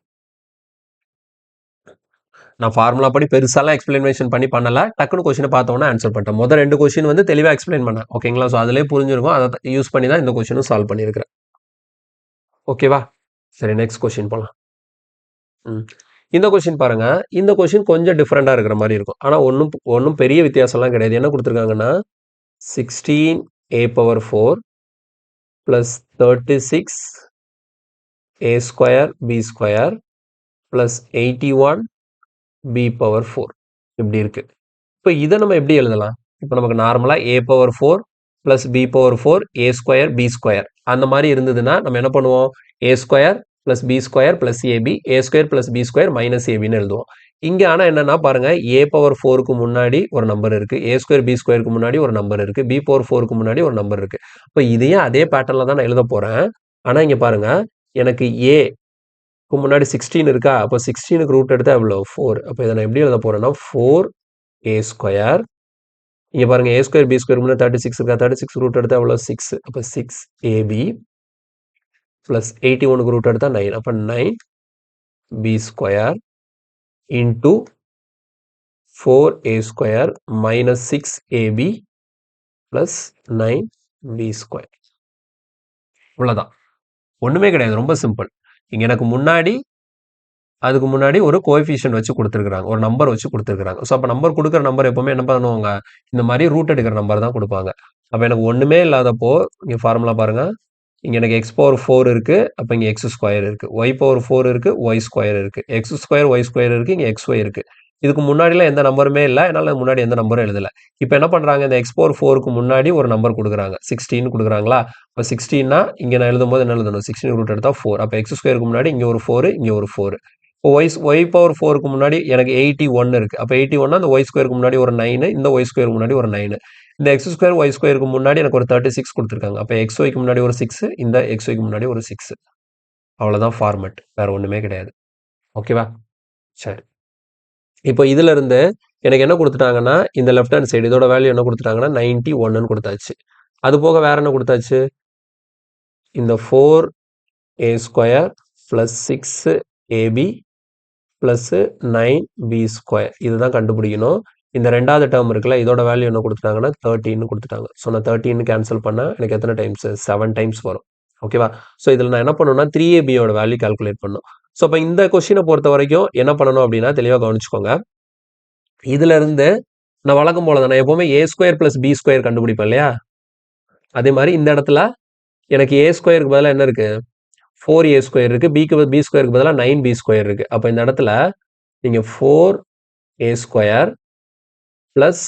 நான் ஃபார்முலா படி பெருசாலாம் எக்ஸ்பிளனேஷன் பண்ணி பண்ணல. டக்குனு கொஸ்டினை பார்த்தோன்னா ஆன்சர் பண்ணிட்டேன். முதல் 2 கொஸ்டின் வந்து தெளிவாக எக்ஸ்பிளைன் பண்ணேன். ஓகேங்களா? ஸோ அதிலே புரிஞ்சிருக்கும். அதை யூஸ் பண்ணி தான் இந்த கொஸ்டினும் சால்வ் பண்ணியிருக்கிறேன். ஓகேவா? சரி, நெக்ஸ்ட் கொஸ்டின் போகலாம். இந்த கொஸ்டின் பாருங்க. இந்த கொஸ்டின் கொஞ்சம் டிஃப்ரெண்டாக இருக்கிற மாதிரி இருக்கும். ஆனால் ஒன்றும் பெரிய வித்தியாசம்லாம் கிடையாது. என்ன கொடுத்துருக்காங்கன்னா 16a power 4 plus 36 a square b square plus 81 b power 4 இப்படி இருக்கு. இப்போ இதை நம்ம எப்படி எழுதலாம்? இப்போ நமக்கு நார்மலாக a power 4 plus b power 4 a square b square அந்த மாதிரி இருந்ததுன்னா நம்ம என்ன பண்ணுவோம்? a square plus b square plus AB, a square plus b square minus ஏபின்னு எழுதுவோம். இங்கே ஆனால் என்னன்னா பாருங்க, a பவர் 4க்கு முன்னாடி ஒரு நம்பர் இருக்கு, a ஸ்கொயர் b ஸ்கொயருக்கு முன்னாடி ஒரு நம்பர் இருக்கு, b பவர் 4க்கு முன்னாடி ஒரு நம்பர் இருக்கு. இப்போ இதையும் அதே பேட்டர்ல தான் நான் எழுத போறேன். ஆனால் இங்கே பாருங்க, எனக்கு a முன்னாடி 16 இருக்கா? அப்போ 16க்கு ரூட் எடுத்தா எவ்வளோ? 4. அப்போ இதை நான் எப்படி எழுத போறேன்னா 4a ஸ்கொயர், இங்கே பாருங்க a ஸ்கொயர் b ஸ்கொயர் முன்னாடி 36 இருக்கா? 36 ரூட் எடுத்தா எவ்வளோ? 6. அப்போ 6ab ப்ளஸ் 81க்கு ரூட் எடுத்தா 9. அப்போ 9b square into 4a square minus 6ab plus 9b square. இவ்வளோதான், ஒன்றுமே கிடையாது, ரொம்ப சிம்பிள். இங்கே எனக்கு அதுக்கு முன்னாடி ஒரு கோஎஃபிஷியன்ட் வச்சு கொடுத்துருக்காங்க, ஒரு நம்பர் வச்சு கொடுத்துருக்காங்க. ஸோ அப்போ நம்பர் கொடுக்குற நம்பர் எப்பவுமே என்ன பண்ணுவாங்க? இந்த மாதிரி ரூட் எடுக்கிற நம்பர் தான் கொடுப்பாங்க. அப்போ எனக்கு ஒன்றுமே இல்லாதப்போ இங்கே ஃபார்முலா பாருங்க, இங்கே எனக்கு எக்ஸ் பவர் 4 இருக்கு, அப்போ இங்கே எக்ஸ் ஸ்கொயர் இருக்கு, ஒய் பவர் 4 இருக்கு, ஒய் ஸ்கொயர் இருக்கு, எக்ஸ் ஸ்கொயர் ஒய் ஸ்கொயர் இருக்கு, இங்கே எக்ஸ் ஒய் இருக்கு. இதுக்கு முன்னாடிலாம் எந்த நம்பருமே இல்லை, என்னால் முன்னாடி எந்த நம்பரும் எழுதலை. இப்போ என்ன பண்ணுறாங்க? இந்த எக்ஸ் பவர் 4க்கு முன்னாடி ஒரு நம்பர் கொடுக்குறாங்க, 16 கொடுக்குறாங்களா? இப்போ 16னா இங்கே நான் எழுதும்போது என்ன எழுதணும்? 16 ரூட் எடுத்தா 4. அப்போ எக்ஸ் ஸ்கொயருக்கு முன்னாடி இங்கே ஒரு 4, இங்கே ஒரு 4. இப்போ ஒய் பவர் 4க்கு முன்னாடி எனக்கு 81 இருக்கு. அப்போ 81னா அந்த ஒய் ஸ்கொயருக்கு முன்னாடி ஒரு 9, இந்த ஒய் ஸ்கொயருக்கு முன்னாடி ஒரு 9. இந்த எக்ஸ் ஸ்கொயர் ஒய் ஸ்கொயருக்கு முன்னாடி எனக்கு ஒரு 36 கொடுத்துருக்காங்க. அப்போ எக்ஸ் ஒய்க்கு முன்னாடி ஒரு 6, இந்த எக்ஸ் ஒய்க்கு முன்னாடி ஒரு 6. அவ்வளோதான் ஃபார்மேட், வேற ஒன்றுமே கிடையாது. ஓகேவா? சரி, இப்போ இதுல இருந்து எனக்கு என்ன கொடுத்துட்டாங்கன்னா, இந்த லெஃப்ட் ஹேண்ட் சைடு இதோட வேல்யூ என்ன கொடுத்துட்டாங்கன்னா 91ன்னு கொடுத்தாச்சு. அது போக வேற என்ன கொடுத்தாச்சு? இந்த 4a square plus 6ab plus 9b square இதுதான் கண்டுபிடிக்கணும். இந்த ரெண்டாவது டேர்ம் இருக்குல்ல, இதோட வேல்யூ என்ன கொடுத்துட்டாங்கன்னா 13 கொடுத்துட்டாங்க. ஸோ நான் 13 கேன்சல் பண்ணால் எனக்கு எத்தனை டைம்ஸ்? 7 டைம்ஸ் வரும். ஓகேவா? ஸோ இதில் நான் என்ன பண்ணணும்னா 3ab வேல்யூ கால்குலேட் பண்ணணும். ஸோ இப்போ இந்த கொஸ்டினை பொறுத்த வரைக்கும் என்ன பண்ணணும் அப்படின்னா தெளிவாக கவனிச்சுக்கோங்க. இதுல இருந்து நான் வழக்கம் போல தான் நான் எப்பவுமே ஏ ஸ்கொயர் பிளஸ் பி ஸ்கொயர் கண்டுபிடிப்பேன் இல்லையா? அதே மாதிரி இந்த இடத்துல எனக்கு ஏ ஸ்கொயருக்கு பதிலாக என்ன இருக்கு? 4a ஸ்கொயர் இருக்கு. பி ஸ்கொயருக்கு பதிலாக 9b ஸ்கொயர் இருக்கு. அப்போ இந்த இடத்துல நீங்க 4a square plus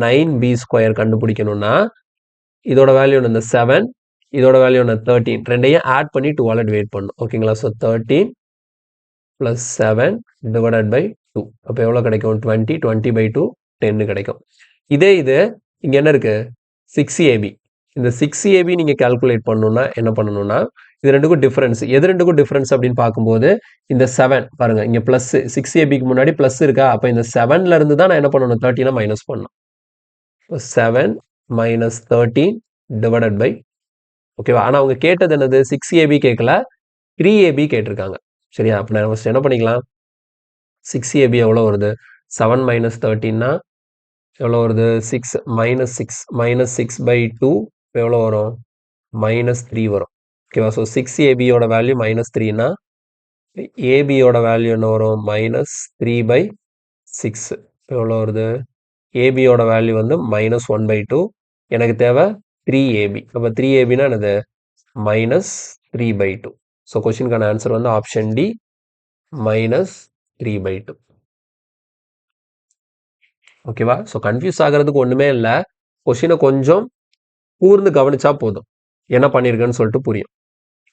9b square கண்டுபிடிக்கணும்னா இதோட வேல்யூ இந்த 7, இதோட வேல்யூ 13. ரெண்டையும் ஆட் பண்ணி 2ஆல டிவைட் பண்ணணும். ஓகேங்களா? So 13 plus 7 divided by 2. அப்போ எவ்வளோ கிடைக்கும்? 20, 20/2 10 கிடைக்கும். இதே இது இங்க என்ன இருக்கு? 6ab. இந்த 6ab நீங்க கால்குலேட் பண்ணணும்னா என்ன பண்ணணும்னா இது ரெண்டுக்கும் டிஃபரன்ஸ். எது ரெண்டுக்கும் டிஃபரன்ஸ் அப்படின்னு பார்க்கும்போது இந்த 7 பாருங்க இங்க பிளஸ் 6abக்கு முன்னாடி பிளஸ் இருக்கா? அப்ப இந்த 7ல இருந்து தான் நான் என்ன பண்ணணும்? 13 மைனஸ் பண்ணணும். 7 minus 13 divided by ஓகேவா? ஆனா அவங்க கேட்டது என்னது? 6ab கேட்கல, 3ab கேட்டிருக்காங்க. சரியா? அப்ப நான் ஃபர்ஸ்ட் என்ன பண்ணிக்கலாம்? 6ab எவ்வளவு வருது? 7 minus 13னா எவ்வளவு வருது? 6 minus 6 by 2 எவ்வளவு வரும்? minus 3 வரும். ஓகேவா? ஸோ 6ab யோட வேல்யூ minus 3னா ab யோட வேல்யூ என்ன வரும்? minus 3/6 எவ்வளோ வருது? ab யோட வேல்யூ வந்து minus 1/2. எனக்கு தேவை 3ab. அப்போ 3abனா என்னது? minus 3/2. ஸோ கொஸ்டினுக்கான ஆன்சர் வந்து ஆப்ஷன் டி minus 3/2. ஓகேவா? ஸோ கன்ஃபியூஸ் ஆகிறதுக்கு ஒன்றுமே இல்லை. கொஸ்டினை கொஞ்சம் கூர்ந்து கவனிச்சா போதும் என்ன பண்ணியிருக்கேன்னு சொல்லிட்டு புரியும்.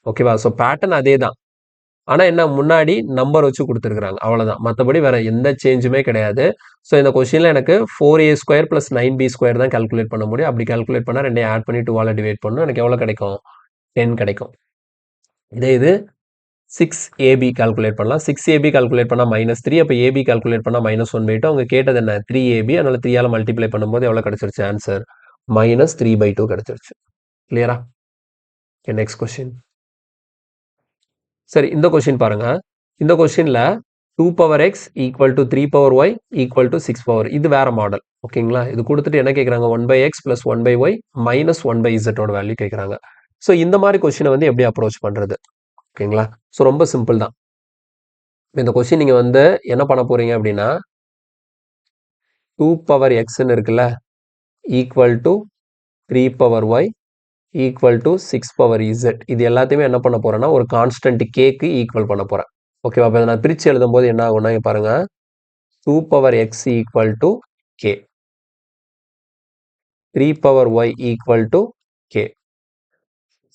ஓகேவா? ஸோ பேட்டர்ன் அதே தான். ஆனால் என்ன முன்னாடி நம்பர் வச்சு கொடுத்துருக்குறாங்க அவ்வளோதான். மற்றபடி வேற எந்த சேஞ்சுமே கிடையாது. ஸோ இந்த கொஸ்டினில் எனக்கு 4a square plus 9b square தான் கால்குலேட் பண்ண முடியும். அப்படி கால்குலேட் பண்ணால் ரெண்டையும் ஆட் பண்ணி 2ஆல் டிவைட் பண்ணணும். எனக்கு எவ்வளோ கிடைக்கும்? 10 கிடைக்கும். இதே இது 6ab கால்குலேட் பண்ணலாம். 6ab கால்குலேட் பண்ணால் -3. அப்போ ab கால்குலேட் பண்ணால் -1/2. அவங்க கேட்டது என்ன? 3ab. அதனால 3ஆல் மல்டிப்ளை பண்ணும்போது எவ்வளோ கிடைச்சிருச்சு ஆன்சர்? -3/2 கிடைச்சிருச்சு. கிளியரா? Next question. சரி இந்த கொஸ்டின் பாருங்க. இந்த கொஸ்டின்ல 2 power x equal to 3 power y equal to 6 power. இது வேற மாடல். ஓகேங்களா? இது கொடுத்துட்டு என்ன கேட்குறாங்க? 1/x plus 1/y minus 1/z ஓட வேல்யூ கேட்குறாங்க. ஸோ இந்த மாதிரி கொஸ்டினை வந்து எப்படி அப்ரோச் பண்றது? ஓகேங்களா? ஸோ ரொம்ப சிம்பிள் தான். இந்த கொஸ்டின் நீங்க வந்து என்ன பண்ண போறீங்க அப்படின்னா 2 பவர் எக்ஸ்ன்னு இருக்குல்ல equal to 3 power y equal to 6 power z. இது எல்லாத்தையுமே என்ன பண்ண போறேன்னா ஒரு கான்ஸ்டன்ட் கேக்கு ஈக்குவல் பண்ண போறேன். ஓகேவா? அப்போ நான் பிரித்து எழுதும் போது என்ன ஆகும்னா பாருங்க 2 power X equal to K, 3 power Y equal to K,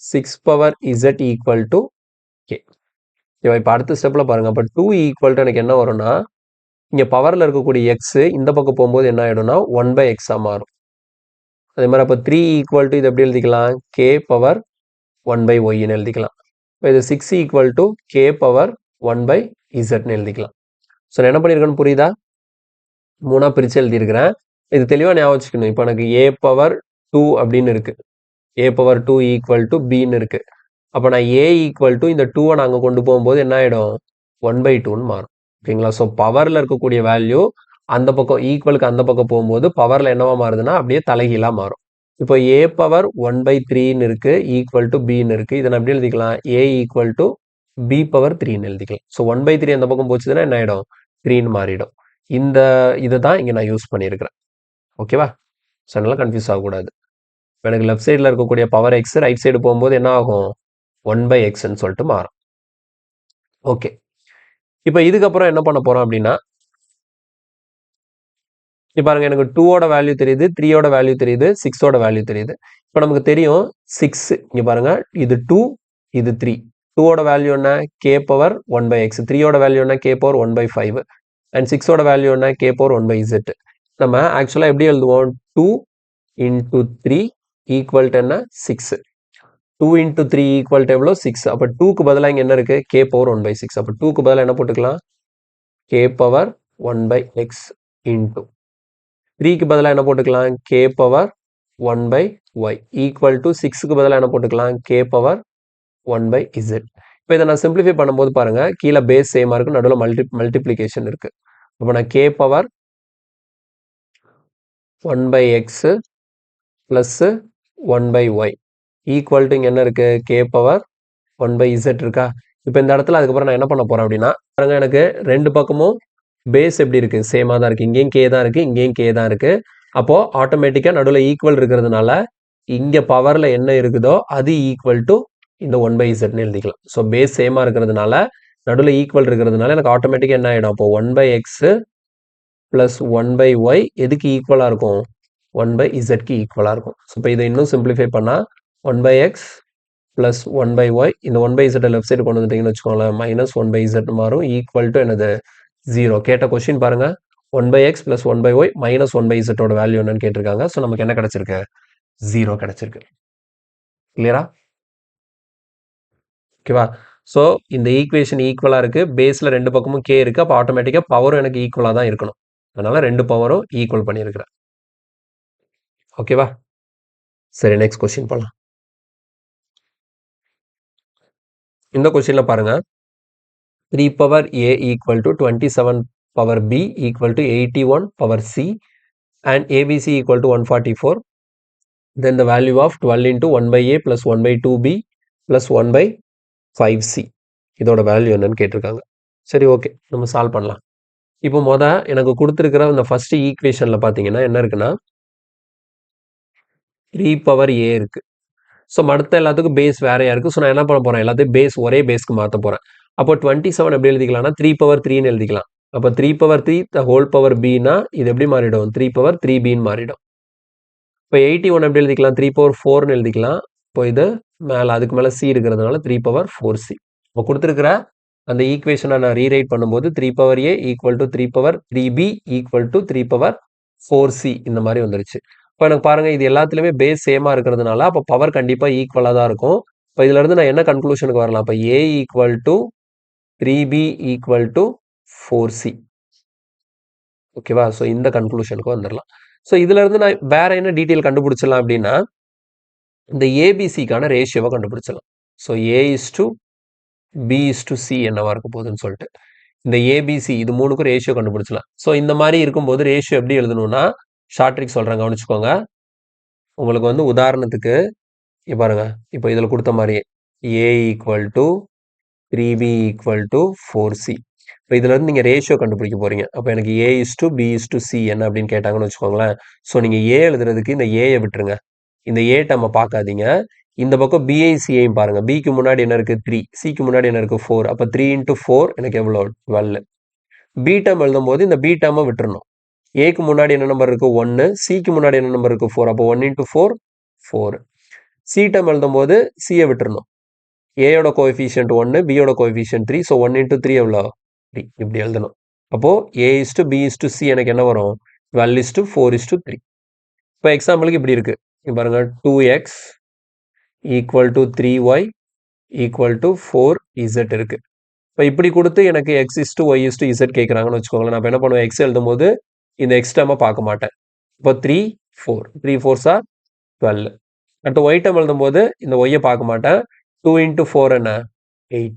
6 power Z equal to K. ஓகேவா? இப்போ அடுத்த ஸ்டெப்பில் பாருங்க. அப்போ 2 ஈக்குவல் டு எனக்கு என்ன வரும்னா இங்கே பவரில் இருக்கக்கூடிய எக்ஸ் இந்த பக்கம் போகும்போது என்ன ஆகிடும்னா 1/x மாறும். அதே மாதிரி அப்போ 3 ஈக்குவல் டு இது எப்படி எழுதிக்கலாம்? கே பவர் 1/yன்னு எழுதிக்கலாம். இப்போ இது 6 ஈக்குவல் டு கே பவர் 1/zன்னு எழுதிக்கலாம். ஸோ நான் என்ன பண்ணியிருக்கேன்னு புரியுதா? 3ஆ பிரித்து எழுதியிருக்கிறேன். இது தெளிவாக ஞாபகம் வச்சுக்கணும். இப்போ எனக்கு a பவர் 2 அப்படின்னு இருக்கு. a பவர் 2 ஈக்குவல் டு பின்னு இருக்கு. அப்போ நான் a ஈக்குவல் டு இந்த 2வை நாங்கள் கொண்டு போகும்போது என்ன ஆகிடும்? 1/2ன்னு மாறும். ஓகேங்களா? ஸோ பவரில் இருக்கக்கூடிய வேல்யூ அந்த பக்கம் ஈக்குவலுக்கு அந்த பக்கம் போகும்போது பவரில் என்னவா மாறுதுன்னா அப்படியே தலைகீழாக மாறும். இப்போ a பவர் 1/3ன்னு இருக்கு ஈக்குவல் டு பின்னு இருக்கு. இதை நான் எப்படி எழுதிக்கலாம்? a equal to b power 3ன்னு எழுதிக்கலாம். ஸோ 1/3 அந்த பக்கம் போச்சுன்னா என்ன ஆகிடும்? 3ன்னு மாறிடும். இந்த இதை தான் இங்கே நான் யூஸ் பண்ணியிருக்கிறேன். ஓகேவா? ஸோ அதனால கன்ஃபியூஸ் ஆகக்கூடாது. எனக்கு லெஃப்ட் சைடில் இருக்கக்கூடிய பவர் எக்ஸ் ரைட் சைடு போகும்போது என்ன ஆகும்? 1/xன்னு சொல்லிட்டு மாறும். ஓகே. இப்போ இதுக்கப்புறம் என்ன பண்ண போறோம் அப்படின்னா இப்போ பாருங்க எனக்கு 2ஓட வேல்யூ தெரியுது, 3ஓட வேல்யூ தெரியுது, 6ஓட வேல்யூ தெரியுது. இப்போ நமக்கு தெரியும் 6 இங்கே பாருங்க இது 2 இது 3. 2ஓட வேல்யூ என்ன? K power 1/x. 3ஓட வேல்யூ என்ன? K power 1/5. அண்ட் 6ஓட வேல்யூ என்ன? K power 1/z. நம்ம ஆக்சுவலாக எப்படி எழுதுவோம்? 2 into 3 ஈக்குவல் டு என்ன? 6. 2 into 3 ஈக்குவல் டு எவ்வளோ? 6. அப்போ 2க்கு பதிலாக இங்கே என்ன இருக்கு? K power 1/6. அப்போ 2க்கு பதிலாக என்ன போட்டுக்கலாம்? கே பவர் 1/x இன்டூ 3க்கு பதிலாக என்ன போட்டுக்கலாம்? K power 1/y equal to 6க்கு பதிலாக என்ன போட்டுக்கலாம்? K power 1/z. இப்போ இதை நான் சிம்பிளிஃபை பண்ணும்போது பாருங்க கீழே பேஸ் சேமாக இருக்கு, நடுவில் மல்டிப்ளிகேஷன் இருக்கு. அப்போ நான் K power 1/x plus 1/y equal to இங்கே என்ன இருக்கு? கே பவர் 1/z இருக்கா? இப்போ இந்த இடத்துல அதுக்கப்புறம் நான் என்ன பண்ண போறேன் அப்படின்னா பாருங்க எனக்கு ரெண்டு பக்கமும் பேஸ் எப்படி இருக்கு? சேமா தான் இருக்கு. இங்கேயும் கே தான் இருக்கு, இங்கேயும் கே தான் இருக்கு. அப்போ ஆட்டோமேட்டிக்கா நடுவுல ஈக்குவல் இருக்கிறதுனால இங்க பவர்ல என்ன இருக்குதோ அது ஈக்குவல் டு இந்த 1/zன்னு எழுதிக்கலாம். ஸோ பேஸ் சேமா இருக்கிறதுனால நடுவுல ஈக்குவல் இருக்கிறதுனால எனக்கு ஆட்டோமேட்டிக்கா என்ன ஆயிடும்? அப்போ 1/x பிளஸ் 1/y எதுக்கு ஈக்குவலா இருக்கும்? 1/zக்கு ஈக்குவலா இருக்கும். ஸோ இப்போ இதை இன்னும் சிம்பிளிஃபை பண்ணா 1/x பிளஸ் 1/y இந்த 1/z லெஃப்ட் சைடு கொண்டு வந்துட்டீங்கன்னு வச்சுக்கோங்களேன், மைனஸ் 1/z மாறும் ஈக்குவல் டு என்னது? 0. கேட்ட கொஸ்டின் பாருங்க, 1/x plus 1/y minus 1/z ஓட வேல்யூ என்னன்னு கேட்டிருக்காங்க. ஸோ நமக்கு என்ன கிடைச்சிருக்கு? 0 கிடைச்சிருக்கு. கிளியரா? ஓகேவா? ஸோ இந்த ஈக்குவேஷன் ஈக்குவலா இருக்கு. பேஸ்ல ரெண்டு பக்கமும் கே இருக்கு. அப்போ ஆட்டோமேட்டிக்கா பவரும் எனக்கு ஈக்குவலா தான் இருக்கணும். அதனால ரெண்டு பவரும் ஈக்குவல் பண்ணியிருக்கிறேன். ஓகேவா? சரி, நெக்ஸ்ட் கொஸ்டின் போலாம். இந்த கொஸ்டின்ல பாருங்க, 3 power a equal to 27 power b equal to 81 power c and abc equal to 144. Then the value of 12 into 1 by a plus 1 by 2b plus 1 by 5c. இதோட வேல்யூ என்னன்னு கேட்டிருக்காங்க. சரி, ஓகே, நம்ம solve பண்ணலாம். இப்போ எனக்கு கொடுத்துருக்கிற இந்த ஃபர்ஸ்ட் ஈக்குவேஷன்ல பார்த்தீங்கன்னா என்ன இருக்குன்னா 3 பவர் a இருக்கு. ஸோ மற்ற எல்லாத்துக்கும் பேஸ் வேறையா இருக்கு. ஸோ நான் என்ன பண்ண போறேன்? எல்லாத்தையும் பேஸ் ஒரே பேஸ்க்கு மாற்ற போறேன். அப்போ 27 எப்படி எழுதிக்கலாம்னா 3 பவர் 3ன்னு எழுதிக்கலாம். அப்போ 3 பவர் 3 த ஹோல் பவர் பின்னா இது எப்படி மாறிடும்? 3 பவர் 3bன்னு மாறிடும். இப்போ 81 எப்படி எழுதிக்கலாம்? 3 பவர் 4ன்னு எழுதிக்கலாம். இப்போ இது மேலே அதுக்கு மேலே சி இருக்கிறதுனால 3 பவர் 4c. இப்போ கொடுத்துருக்கிற அந்த ஈக்குவேஷனை நான் ரீரைட் பண்ணும்போது 3 power a equal to 3 power 3b equal to 3 power 4c இந்த மாதிரி வந்துருச்சு. இப்போ எனக்கு பாருங்க, இது எல்லாத்துலயுமே பேஸ் சேமா இருக்கிறதுனால அப்போ பவர் கண்டிப்பா ஈக்குவலா தான் இருக்கும். இப்போ இதுல இருந்து நான் என்ன கன்க்ளூஷனுக்கு வரலாம்? இப்போ a equal to 3b equal to 4c. ஓகேவா? ஸோ இந்த கன்க்ளூஷனுக்கு வந்துடலாம். ஸோ இதுல இருந்து நான் வேற என்ன டீட்டெயில் கண்டுபிடிச்சிடலாம் அப்படின்னா இந்த ஏபிசிக்கான ரேஷியோவை கண்டுபிடிச்சிடலாம். So a is to b is to c என்னவா இருக்க போகுதுன்னு சொல்லிட்டு இந்த ஏபிசி இது மூணுக்கும் ரேஷியோ கண்டுபிடிச்சலாம். ஸோ இந்த மாதிரி இருக்கும்போது ரேஷியோ எப்படி எழுதணும்னா ஷார்ட் ட்ரிக் சொல்றேன், கவனிச்சுக்கோங்க. உங்களுக்கு உதாரணத்துக்கு பாருங்க, இப்போ இதில் கொடுத்த மாதிரி a equal to 3b equal to 4c. இப்போ இதுல இருந்து நீங்க ரேஷியோ கண்டுபிடிக்க போறீங்க. அப்போ எனக்கு a is to b is to c என்ன அப்படின்னு கேட்டாங்கன்னு வச்சுக்கோங்களேன். ஸோ நீங்க a எழுதுறதுக்கு இந்த a விட்டுருங்க. இந்த a டம்மை பார்க்காதீங்க. இந்த பக்கம் பிஐ சிஐயும் பாருங்க. பிக்கு முன்னாடி என்ன இருக்கு? 3, சிக்கு முன்னாடி என்ன இருக்கு? 4. அப்போ 3 இன்ட்டு 4 எனக்கு எவ்வளோ? 12. பி டேர்ம் எழுதும் போது இந்த பி டேர்மை விட்டுறணும். ஏக்கு முன்னாடி என்ன நம்பர் இருக்கு? 1. சிக்கு முன்னாடி என்ன நம்பர் இருக்கு? 4. அப்போ 1 இன்ட்டு 4 4. சி டேர்ம் எழுதும் போது சியை விட்டுறணும். ஏயோட கோஎஃபிஷியன்ட் 1, பியோட கோஎஃபிஷியன்ட் 3. ஸோ 1 இன்ட்டு 3 எவ்வளோ? 3. இப்படி எழுதணும். அப்போ A is to B is to C எனக்கு என்ன வரும்? 12 இஸ் டு 4 இஸ் டு 3. இப்போ எக்ஸாம்பிளுக்கு இப்படி இருக்கு. பாருங்க, 2x equal to 3y equal to 4z இருக்கு. இப்போ இப்படி கொடுத்து எனக்கு X is to Y is to Z கேட்குறாங்கன்னு வச்சுக்கோங்களேன். நான் என்ன பண்ணுவேன்? எக்ஸ் எழுதும் போது இந்த எக்ஸ் டேர்மை பார்க்க மாட்டேன். இப்போ 3 4 3 4s are 12. அடுத்து ஒய் டேர்ம் எழுதும் போது இந்த ஒய்யை பார்க்க மாட்டேன். 2 இன்ட்டு 4 என்ன? 8.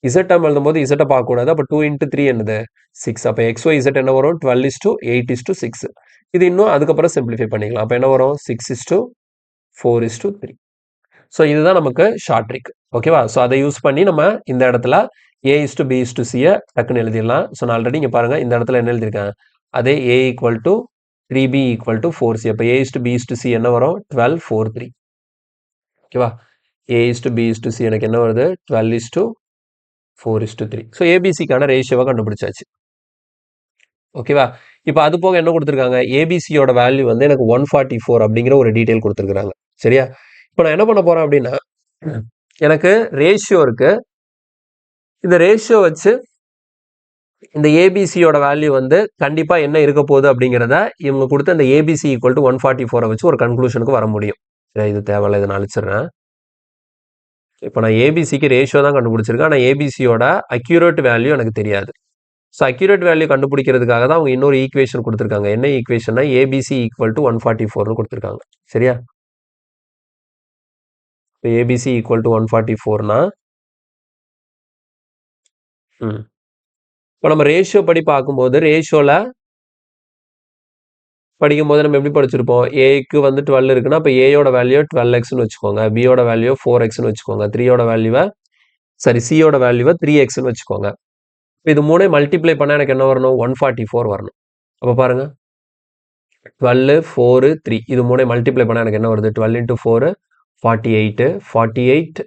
இசட் டேர்ம் எழுதும் போது இசட்டை பார்க்கக்கூடாது. அப்போ 2 இன்ட்டு 3 என்னது? 6. அப்போ எக்ஸ் ஒய் இசட் என்ன வரும்? 12 இஸ் டு 8 இஸ் டு 6. இது இன்னும் அதுக்கப்புறம் சிம்பிளிஃபை பண்ணிக்கலாம். அப்போ என்ன வரும்? 6 is to 4 is to 3. So இதுதான் நமக்கு ஷார்ட் ட்ரிக். ஓகேவா? ஸோ அதை யூஸ் பண்ணி நம்ம இந்த இடத்துல a is to B is to சியை டக்குன்னு எழுதிடலாம். ஸோ நான் ஆல்ரெடி இங்கே பாருங்க, இந்த இடத்துல என்ன எழுதியிருக்கேன்? அதே a equal to 3b equal to 4c. அப்போ a is to B is to C என்ன வரும்? 12 4 3. ஓகேவா? a is to B is to C எனக்கு என்ன வருது? 12 is to 4 is to 3. So ஏபிசிக்கான ரேஷியோவை கண்டுபிடிச்சாச்சு. ஓகேவா? இப்போ அது போக என்ன கொடுத்துருக்காங்க? ஏபிசியோட வேல்யூ எனக்கு 144 அப்படிங்கிற ஒரு டீட்டெயில் கொடுத்துருக்காங்க. சரியா? இப்போ நான் என்ன பண்ண போறேன் அப்படின்னா எனக்கு ரேஷியோ இருக்கு. இந்த ரேஷியோ வச்சு இந்த ஏபிசியோட வேல்யூ கண்டிப்பா என்ன இருக்க போகுது அப்படிங்கிறத இவங்க கொடுத்த இந்த ஏபிசி ஈக்குவல் டு 144 வச்சு ஒரு கன்க்ளூஷனுக்கு வர முடியும். இது தேவையில்ல, இதை நான் அழிச்சிடுறேன். இப்போ நான் ஏபிசிக்கு ரேஷியோ தான் கண்டுபிடிச்சிருக்கேன். ஆனால் ஏபிசியோட அக்யூரேட் வேல்யூ எனக்கு தெரியாது. ஸோ அக்யூரேட் வேல்யூ கண்டுபிடிக்கிறதுக்காக தான் அவங்க இன்னொரு ஈக்குவேஷன் கொடுத்துருக்காங்க. என்ன ஈக்குவேஷன்னா ஏபிசி ஈக்குவல் டு 144னு கொடுத்துருக்காங்க. சரியா? இப்போ ஏபிசி ஈக்குவல் டு 144னா இப்போ நம்ம ரேஷியோ படி பார்க்கும்போது ரேஷியோவில் படிக்கும்போது நம்ம எப்படி படிச்சிருப்போம்? ஏக்கு 12 இருக்குன்னா அப்போ ஏயோட வேல்யூ 12xன்னு வச்சுக்கோங்க, பியோட வேல்யூ 4xன்னு வச்சுக்கோங்க, சியோட வேல்யூவை 3xன்னு வச்சுக்கோங்க. இப்போ இது மூணே மல்டிப்ளை பண்ணால் எனக்கு என்ன வரணும் 144 வரணும். அப்போ பாருங்க 12 4 3 இது மூணே மல்டிப்ளை பண்ணால் எனக்கு என்ன வருது 12 into 4 48 48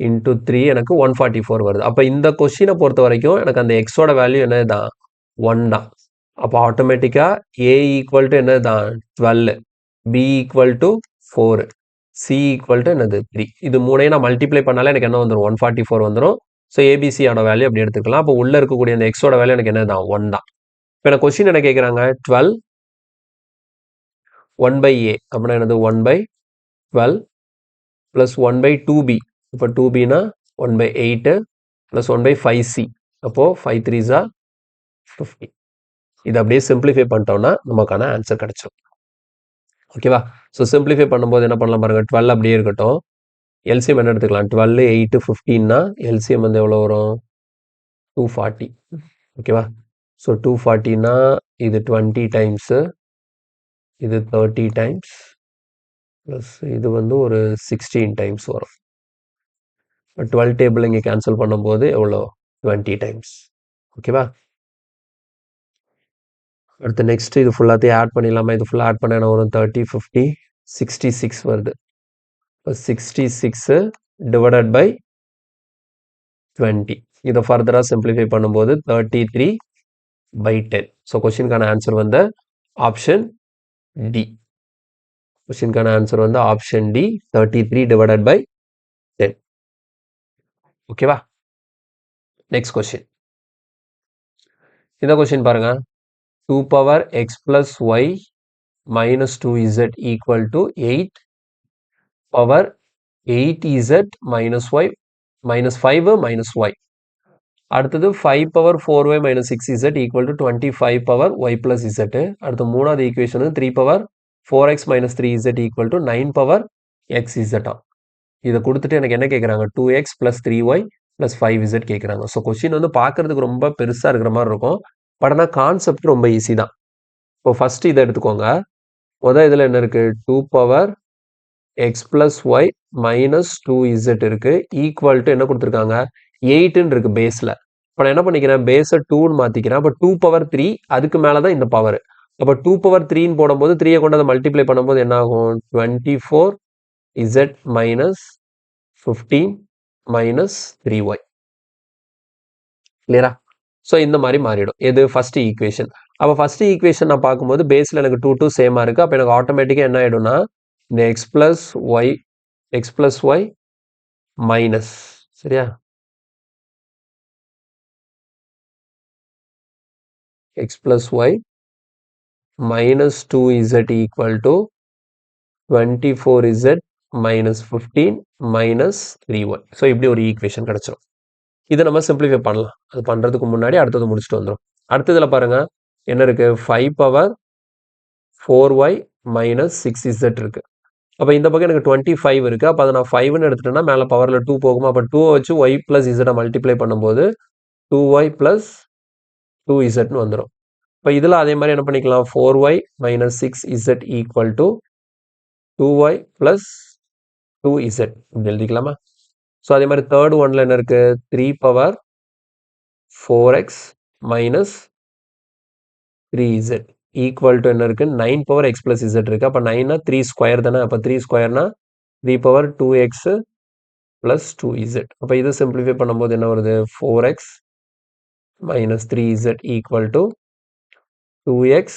into 3 எனக்கு 144 வருது. அப்போ இந்த கொஸ்டினை பொறுத்த வரைக்கும் எனக்கு அந்த எக்ஸோட வேல்யூ என்னது தான் 1 தான். அப்போ ஆட்டோமேட்டிக்காக ஏ ஈக்குவல் டு என்னது தான் 12, B equal to 4, C equal to என்னது 3. இது மூணையும் நான் மல்டிப்ளை பண்ணாலே எனக்கு என்ன வந்துடும் 144 வந்துடும். ஸோ ஏபிசியோட வேல்யூ அப்படி எடுத்துக்கலாம். அப்போ உள்ள இருக்கக்கூடிய அந்த எக்ஸோட வேல்யூ எனக்கு என்ன தான் 1 தான். இப்போ எனக்கு கொஸ்டின் என்ன கேட்குறாங்க 12 1 by a அப்படின்னா என்னது 1 by 12 ப்ளஸ் 1 by 2b. இப்போ 2bனா 1 by 8 ப்ளஸ் 1 by 5c. அப்போது 5 3s are 50. இது அப்படியே சிம்பிளிஃபை பண்ணிட்டோம்னா நமக்கான ஆன்சர் கிடைச்சிடும். ஓகேவா? ஸோ சிம்பிளிஃபை பண்ணும்போது என்ன பண்ணலாம் பாருங்கள் 12 அப்படியே இருக்கட்டும். எல்சிஎம் என்ன எடுத்துக்கலாம் 12 8 15னா எல்சிஎம் வந்து எவ்வளோ வரும் 240. ஓகேவா? ஸோ 240னா இது 20 டைம்ஸு, இது 30 டைம்ஸ் ப்ளஸ் இது வந்து ஒரு 16 டைம்ஸ் வரும். 12 டேபிள் இங்கே கேன்சல் பண்ணும்போது எவ்வளோ 20 டைம்ஸ். ஓகேவா? அடுத்து நெக்ஸ்ட் இது ஃபுல்லாத்தையும் ஆட் பண்ணிடலாமா? இது ஃபுல்லாக ஆட் பண்ண என்ன வரும் 30 50 66 வருது. இப்போ 66 டிவைடட் பை 20. இதை ஃபர்தராக சிம்பிளிஃபை பண்ணும்போது 33 by 10. ஸோ கொஸ்டினுக்கான ஆன்சர் வந்து ஆப்ஷன் டி. கொஸ்டினுக்கான ஆன்சர் வந்து ஆப்ஷன் டி 33 டிவைடட் பை 10. ஓகேவா? Next question. இந்த கொஸ்டின் பாருங்க 2 power x plus y minus 2z equal to 8 power 8z minus y minus 5 minus y. அடுத்தது 5 power 4y minus 6z equal to 25 power y plus z. அடுத்து மூணாவது equation 3 power 4x minus 3z equal to 9 power xz. இதை கொடுத்துட்டு எனக்கு என்ன கேட்குறாங்க 2x plus 3y plus 5z கேட்குறாங்க. So question வந்து பார்க்கறதுக்கு ரொம்ப பெருசாக இருக்கிற மாதிரி இருக்கும். பட் ஆனால் கான்செப்ட் ரொம்ப ஈஸி தான். இப்போ ஃபர்ஸ்ட் இதை எடுத்துக்கோங்க. முதல் இதில் என்ன இருக்குது 2 power x plus y minus 2z இருக்குது ஈக்குவல் டு என்ன கொடுத்துருக்காங்க 8ன்னு இருக்குது பேஸில். இப்போ நான் என்ன பண்ணிக்கிறேன் பேஸை 2ன்னு மாற்றிக்கிறேன். அப்போ 2 power 3 அதுக்கு மேலே தான் இந்த பவர். அப்போ 2 power 3ன்னு போடும்போது 3யை கொண்டு அதை மல்டிப்ளை பண்ணும்போது என்ன ஆகும் 24z minus 15 minus 3y. கிளியரா? ஸோ இந்த மாதிரி மாறிடும். எது ஃபர்ஸ்ட் ஈக்குவேஷன். அப்போ ஃபர்ஸ்ட் ஈக்குவேஷன் நான் பார்க்கும்போது பேஸில் எனக்கு 2 2 சேமாக இருக்குது. அப்போ எனக்கு ஆட்டோமேட்டிக்காக என்ன ஆகிடும்னா இந்த எக்ஸ் ப்ளஸ் ஒய் மைனஸ் சரியா X plus Y minus 2z equal to 24z minus 15 minus 3y. So இப்படி ஒரு ஈக்குவேஷன் கிடைச்சிடும். இதை நம்ம சிம்பிளிஃபை பண்ணலாம். அது பண்ணுறதுக்கு முன்னாடி அடுத்தது முடிச்சுட்டு வந்துடும். அடுத்ததில் பாருங்கள் என்ன இருக்குது 5 power 4y மைனஸ் 6z இருக்குது. அப்போ இந்த பக்கம் எனக்கு 25 இருக்குது. அப்போ அதை நான் 5ன்னு எடுத்துட்டேன்னா மேலே பவரில் 2 போகுமா? அப்போ 2 வச்சு y ப்ளஸ் இசட்டை மல்டிப்ளை பண்ணும்போது 2y ப்ளஸ் 2zன்னு வந்துடும். இப்போ இதில் அதே மாதிரி என்ன பண்ணிக்கலாம் 4y minus 6z equal to 2y plus 2z இப்படி எழுதிக்கலாமா? ஸோ அதே மாதிரி தேர்ட் ஒன்ல என்ன இருக்குது 3 power 4x minus 3z equal to என்ன இருக்குது 9 power x plus z இருக்குது. அப்போ 9னா 3 ஸ்கொயர் தானே. அப்போ 3 ஸ்கொயர்னா 3 power 2x plus 2z. அப்போ இதை சிம்பிளிஃபை பண்ணும்போது என்ன வருது 4x minus 3z equal to 2x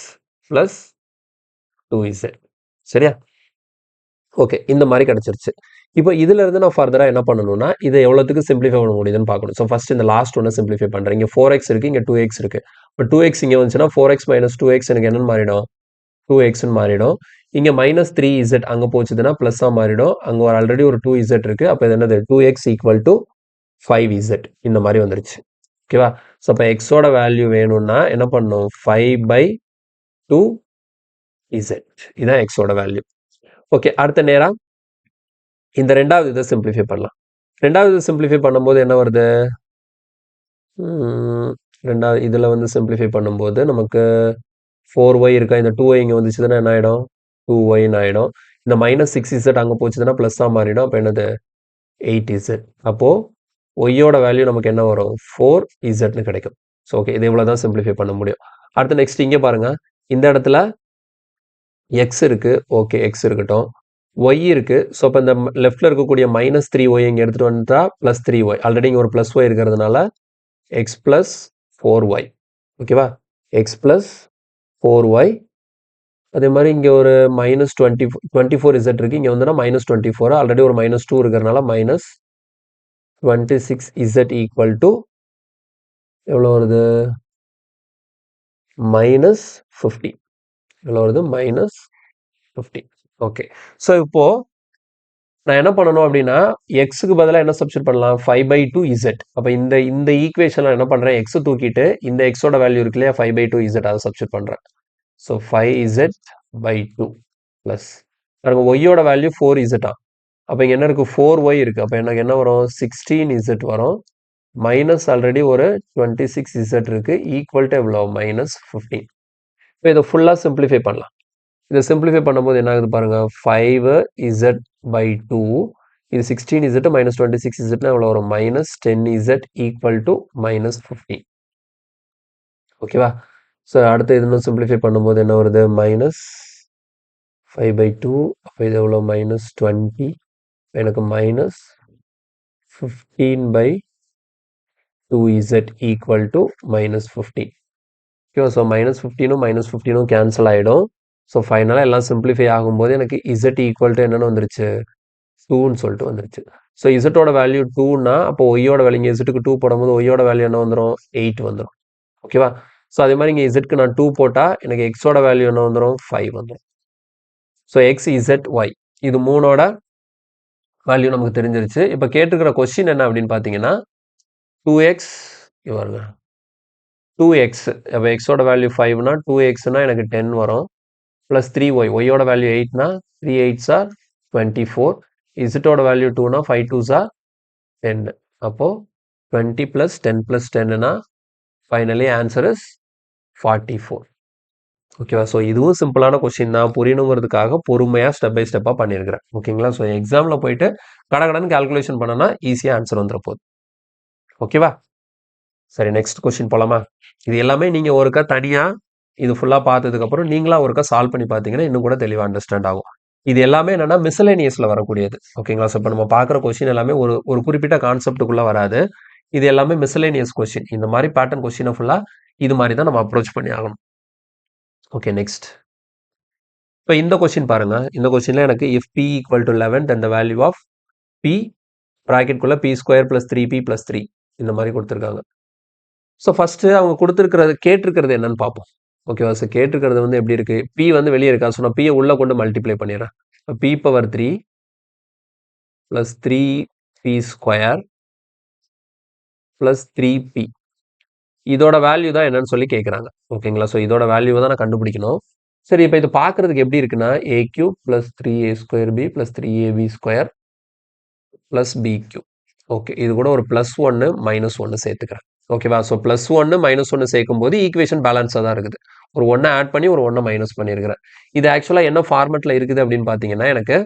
plus 2z. சரியா? ஓகே இந்த மாதிரி கிடச்சிருச்சு. இப்போ இதுல இருந்து நான் ஃபர்தராக என்ன பண்ணணும்னா இதை எவ்வளோத்துக்கு சிம்பிளிஃபை பண்ண முடியுதுன்னு பார்க்கணும். ஸோ ஃபர்ஸ்ட் இந்த லாஸ்ட் ஒன்று சிம்பிளிஃபை பண்ணுறேன். இங்கே 4x இருக்குது, இங்கே 2x இருக்குது. இப்போ 2x இங்கே வந்துச்சுன்னா 4x மைனஸ் 2x எனக்கு என்னன்னு மாறிடும் 2xன்னு மாறிடும். இங்கே மைனஸ் 3z அங்கே போச்சுதுன்னா ப்ளஸ்ஸாக மாறிடும். அங்கே ஒரு ஆல்ரெடி ஒரு 2z இருக்குது. அப்போ இது என்னது 2x ஈக்குவல் டு 5z இந்த மாதிரி வந்துருச்சு. ஓகேவா? ஸோ அப்போ எக்ஸோட வேல்யூ வேணும்னா என்ன பண்ணணும் 5/2z இதுதான் எக்ஸோட வேல்யூ. ஓகே அடுத்த நேரம் இந்த ரெண்டாவது இதை சிம்பிளிஃபை பண்ணலாம். ரெண்டாவது சிம்பிளிஃபை பண்ணும்போது என்ன வருது ரெண்டாவது இதில் வந்து சிம்பிளிஃபை பண்ணும்போது நமக்கு 4y இருக்கா, இந்த 2y இங்கே வந்துச்சுதுன்னா என்ன ஆகிடும் 2yன்னு ஆகிடும். இந்த மைனஸ் 6z அங்கே போச்சுதுன்னா ப்ளஸ்ஸாக மாறிடும். அப்போ என்னது 8z. அப்போது ஒய்யோட வேல்யூ நமக்கு என்ன வரும் 4zன்னு கிடைக்கும். ஸோ ஓகே இது இவ்வளோ தான் சிம்பிளிஃபை பண்ண முடியும். அடுத்து நெக்ஸ்ட் இங்கே பாருங்க இந்த இடத்துல எக்ஸ் இருக்கு. ஓகே எக்ஸ் இருக்கட்டும். ஒய் இருக்கு. ஸோ இப்போ இந்த லெஃப்ட்ல இருக்கக்கூடிய -3y இங்கே எடுத்துகிட்டு வந்துட்டா +3y. ஆல்ரெடி இங்கே ஒரு +y இருக்கிறதுனால எக்ஸ் ப்ளஸ் 4y. ஓகேவா எக்ஸ் ப்ளஸ் 4y. அதே மாதிரி இங்கே ஒரு -24z இருக்கு. இங்கே வந்து -24 ஆல்ரெடி ஒரு -2 இருக்கிறதுனால -26z ஈக்குவல் டு எவ்வளோ வருது -50. எவ்வளோ வருது -50. ஓகே ஸோ இப்போ நான் என்ன பண்ணணும் அப்படின்னா எக்ஸுக்கு பதிலாக என்ன சப்ஸ்டிட் பண்ணலாம் 5/2z. அப்போ இந்த ஈக்குவேஷனில் என்ன பண்ணுறேன் எக்ஸை தூக்கிட்டு இந்த எக்ஸோட வேல்யூ இருக்கு இல்லையா 5/2z அதை சப்ஸ்டிட் பண்ணுறேன். ஸோ 5z/2 ப்ளஸ் பாருங்க ஒய்யோட வேல்யூ 4z. அப்போ இங்கே என்ன இருக்குது 4y இருக்குது. அப்போ எனக்கு என்ன வரும் 16z வரும். மைனஸ் ஆல்ரெடி ஒரு 26z இருக்குது ஈக்குவல் டு எவ்வளோ -15. இப்போ இதை ஃபுல்லாக சிம்பிளிஃபை பண்ணலாம். இதை சிம்பிளிஃபை பண்ணும்போது என்ன ஆகுது பாருங்க 5z/2 இது 16z -26z எவ்வளோ வரும் -10z ஈக்குவல் டு -15. ஓகேவா ஸோ அடுத்து இது இன்னும் சிம்பிளிஃபை பண்ணும்போது என்ன வருது -5/2 அப்போ இது எவ்வளோ -20 எனக்கு -15/2z ஈக்குவல் டு -15. ஓகேவா ஸோ -15ம் -15ம் கேன்சல் ஆகிடும். ஸோ ஃபைனலாக எல்லாம் சிம்பிளிஃபை ஆகும்போது எனக்கு z ஈக்குவல் டு என்னென்னு வந்துருச்சு 2ன்னு சொல்லிட்டு வந்துருச்சு. ஸோ இசட்டோட வேல்யூ 2னா அப்போ ஒய்யோட வேல்யூ இங்கே இசட்டுக்கு 2 போடும்போது ஒய்யோட வேல்யூ என்ன வந்துடும் 8 வந்துடும். ஓகேவா ஸோ அதே மாதிரி இங்கே இசட்க்கு நான் 2 போட்டால் எனக்கு எக்ஸோட வேல்யூ என்ன வந்துடும் 5 வந்துடும். ஸோ எக்ஸ் இசட் ஒய் இது மூணோட வேல்யூ நமக்கு தெரிஞ்சிருச்சு. இப்போ கேட்டுக்கிற கொஸ்டின் என்ன அப்படின்னு பார்த்தீங்கன்னா 2x இவருங்க 2x அப்போ எக்ஸோட வேல்யூ 5னா 2xனா எனக்கு 10 வரும் ப்ளஸ் 3y ஒய்யோட வேல்யூ 8னா 3 8s are 24 இசட்டோட வேல்யூ 2னா 5 2s are 10. அப்போ 20 + 10 + 10னா ஃபைனலி ஆன்சர் இஸ் 44. ஓகேவா ஸோ இதுவும் சிம்பிளான கொஸ்டின் தான் புரியணுங்கிறதுக்காக பொறுமையாக ஸ்டெப் பை ஸ்டெப்பாக பண்ணியிருக்கிறேன். ஓகேங்களா ஸோ எக்ஸாமில் போயிட்டு கடகடன்னு கால்குலேஷன் பண்ணனா ஈஸியாக ஆன்சர் வந்துட போகுது. ஓகேவா சரி நெக்ஸ்ட் கொஸ்டின் போலாமா. இது எல்லாமே நீங்கள் ஒருக்கா தனியாக இது ஃபுல்லாக பார்த்ததுக்கப்புறம் நீங்களா ஒருக்கா சால்வ் பண்ணி பார்த்தீங்கன்னா இன்னும் கூட தெளிவாக அண்டர்ஸ்டாண்ட் ஆகும். இது எல்லாமே என்னன்னா மிஸ்லேனியஸில் வரக்கூடியது. ஓகேங்களா ஸோ இப்போ நம்ம பார்க்குற கொஸ்டின் எல்லாமே ஒரு குறிப்பிட்ட கான்செப்டுக்குள்ளே வராது. இது எல்லாமே மிஸ்லேனியஸ் கொஸ்டின். இந்த மாதிரி பேட்டர்ன் கொஸ்டினை ஃபுல்லாக இது மாதிரி தான் நம்ம அப்ரோச் பண்ணி ஆகணும். ஓகே நெக்ஸ்ட் இப்போ இந்த கொஸ்டின் பாருங்க. இந்த கொஸ்டின்ல எனக்கு if p equal to 11 then the value of p ப்ராக்கெட்குள்ள p square plus 3p plus 3 இந்த மாதிரி கொடுத்துருக்காங்க. ஸோ ஃபர்ஸ்ட் அவங்க கொடுத்துருக்கிறது கேட்டிருக்கிறது என்னன்னு பார்ப்போம். ஓகேவா ஸோ கேட்டிருக்கிறது வந்து எப்படி இருக்கு p வந்து வெளியே இருக்கா ஸோ நான் p உள்ள கொண்டு மல்டிப்ளை பண்ணிடுறேன். p⁻3 plus 3p square plus 3p இதோட வேல்யூ தான் என்னன்னு சொல்லி கேட்குறாங்க. ஓகேங்களா ஸோ இதோட வேல்யூ தான் நான் கண்டுபிடிக்கணும். சரி இப்போ இது பார்க்கறதுக்கு எப்படி இருக்குன்னா a³ plus 3a² b plus 3ab² plus b³ okay இது கூட ஒரு +1 -1 சேர்த்துக்கிறேன். ஓகேவா ஸோ +1 -1 சேர்க்கும் போது ஈக்குவேஷன் பேலன்ஸாக தான் இருக்குது. ஒரு 1 ஆட் பண்ணி ஒரு 1 மைனஸ் பண்ணியிருக்கிறேன். இது ஆக்சுவலாக என்ன ஃபார்மெட்டில் இருக்குது அப்படின்னு பார்த்தீங்கன்னா எனக்கு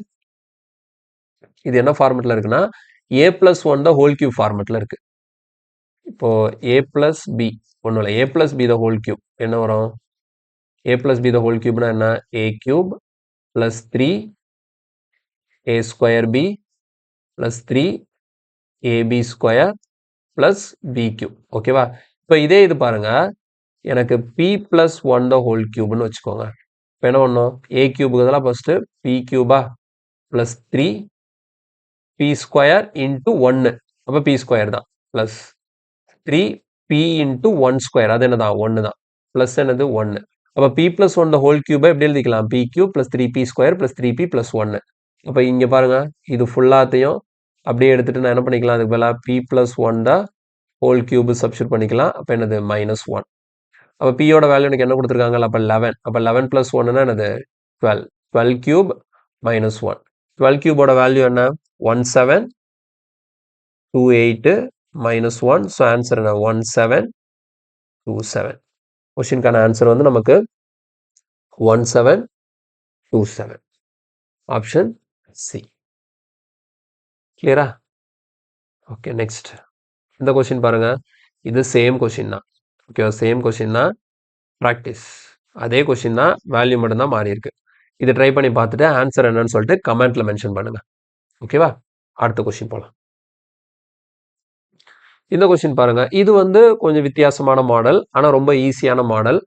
இது என்ன ஃபார்மெட்டில் இருக்குன்னா a+1 த ஹோல் கியூப் ஃபார்மெட்டில் இருக்கு. இப்போ a+b ஒன்றும் இல்லை a+b த ஹோல் கியூப் என்ன வரும் a+b த ஹோல் கியூப்னா என்ன a³ plus 3a² b plus 3ab² plus b³ ஓகேவா இப்போ இதே இது பாருங்க எனக்கு p+1 த ஹோல் கியூப்னு வச்சுக்கோங்க. இப்போ என்ன பண்ணணும் a³ இதெல்லாம் first p³ plus 3p² into 1 அப்போ p² தான் ப்ளஸ் 3p இன்ட்டு 1² அது என்னதான் 1 தான் ப்ளஸ் என்னது 1 அப்போ p+1 த ஹோல் கியூபை எப்படி எழுதிக்கலாம் p³ plus 3p² plus 3p plus 1 அப்போ இங்கே பாருங்க இது ஃபுல்லாத்தையும் அப்படியே எடுத்துட்டு நான் என்ன பண்ணிக்கலாம் அதுக்கு பதிலாக p+1 the whole cube substitute பண்ணிக்கலாம். அப்போ என்னது -1 அப்போ பியோட வேல்யூ எனக்கு என்ன கொடுத்துருக்காங்க அப்போ 11 அப்போ 11 + 1னா என்னது 12 12³ -1 12³ வேல்யூ என்ன 1728 -1 ஸோ ஆன்சர் என்ன 1727 கொஸ்டினுக்கான ஆன்சர் வந்து நமக்கு 1727 ஆப்ஷன் சி. கிளியரா ஓகே நெக்ஸ்ட் இந்த கொஸ்டின் பாருங்க, இது சேம் கொஸ்டின் தான். ஓகேவா? சேம் கொஸ்டின் தான், ப்ராக்டிஸ். அதே கொஸ்டின் தான், வேல்யூ மட்டும் தான் மாறி இருக்கு. இதை ட்ரை பண்ணி பார்த்துட்டு ஆன்சர் என்னன்னு சொல்லிட்டு கமெண்ட்ல மென்ஷன் பண்ணுங்க. ஓகேவா? அடுத்த கொஸ்டின் போலாம். இந்த கொஸ்டின் பாருங்க, இது வந்து கொஞ்சம் வித்தியாசமான மாடல், ஆனா ரொம்ப ஈஸியான மாடல்.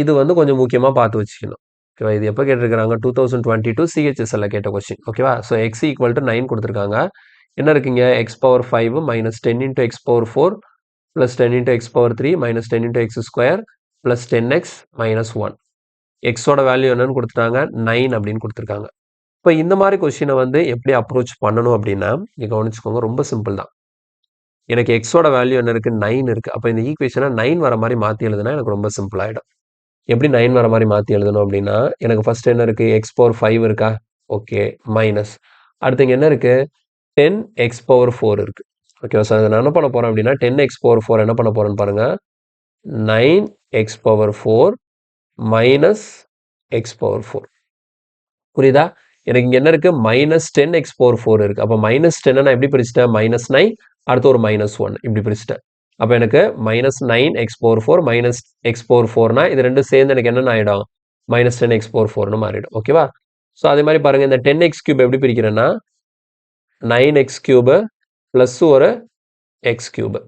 இது வந்து கொஞ்சம் முக்கியமா பார்த்து வச்சுக்கணும். ஓகேவா? இது எப்போ கேட்டிருக்கிறாங்க? 2022 CHSL கேட்ட கொஸ்டின். ஓகேவா? ஸோ எக்ஸ் ஈக்குவல் டு 9 கொடுத்துருக்காங்க. என்ன இருக்குங்க? X power 5 minus 10 into X power 4 plus 10 into X power 3 minus 10 into X square plus 10x minus 1. எக்ஸோட வேல்யூ என்னன்னு கொடுத்துட்டாங்க? 9 அப்படின்னு கொடுத்துருக்காங்க. இப்போ இந்த மாதிரி கொஸ்டினை வந்து எப்படி அப்ரோச் பண்ணணும் அப்படின்னா, நீங்கள் கவனிச்சுக்கோங்க, ரொம்ப சிம்பிள் தான். எனக்கு எக்ஸோட வேல்யூ என்ன இருக்குது? 9 இருக்குது. அப்போ இந்த ஈக்குவேஷனை 9 வர மாதிரி மாற்றி எழுதுனா எனக்கு ரொம்ப சிம்பிள் ஆகிடும். எப்படி 9 வர மாதிரி மாற்றி எழுதணும் அப்படின்னா, எனக்கு ஃபர்ஸ்ட் என்ன இருக்குது? எக்ஸ் பவர் 5 இருக்கா? Okay, minus. அடுத்து இங்கே என்ன இருக்குது? 10x பவர் 4 இருக்குது. ஓகேவா சார்? நான் என்ன பண்ண போகிறேன் அப்படின்னா 10x பவர் 4 என்ன பண்ண போகிறேன்னு பாருங்கள், 9x power 4 minus X power 4. புரியுதா? எனக்கு இங்கே என்ன இருக்குது? மைனஸ் 10x பவர் 4 இருக்குது. அப்போ மைனஸ் 10 நான் எப்படி பிரிச்சுட்டேன்? மைனஸ் 9, அடுத்து ஒரு மைனஸ் 1 இப்படி பிரிச்சுட்டேன். அப்போ எனக்கு minus 9x power 4 minus X power 4னா இது ரெண்டும் சேர்ந்து எனக்கு என்னென்ன ஆகிடும்? மைனஸ் 10x பவர் 4னு மாறிடும். ஓகேவா? ஸோ அதே மாதிரி பாருங்கள், இந்த 10x கியூப் எப்படி பிரிக்கிறேன்னா 9x கியூபு ப்ளஸ் ஒரு எக்ஸ் கியூபு.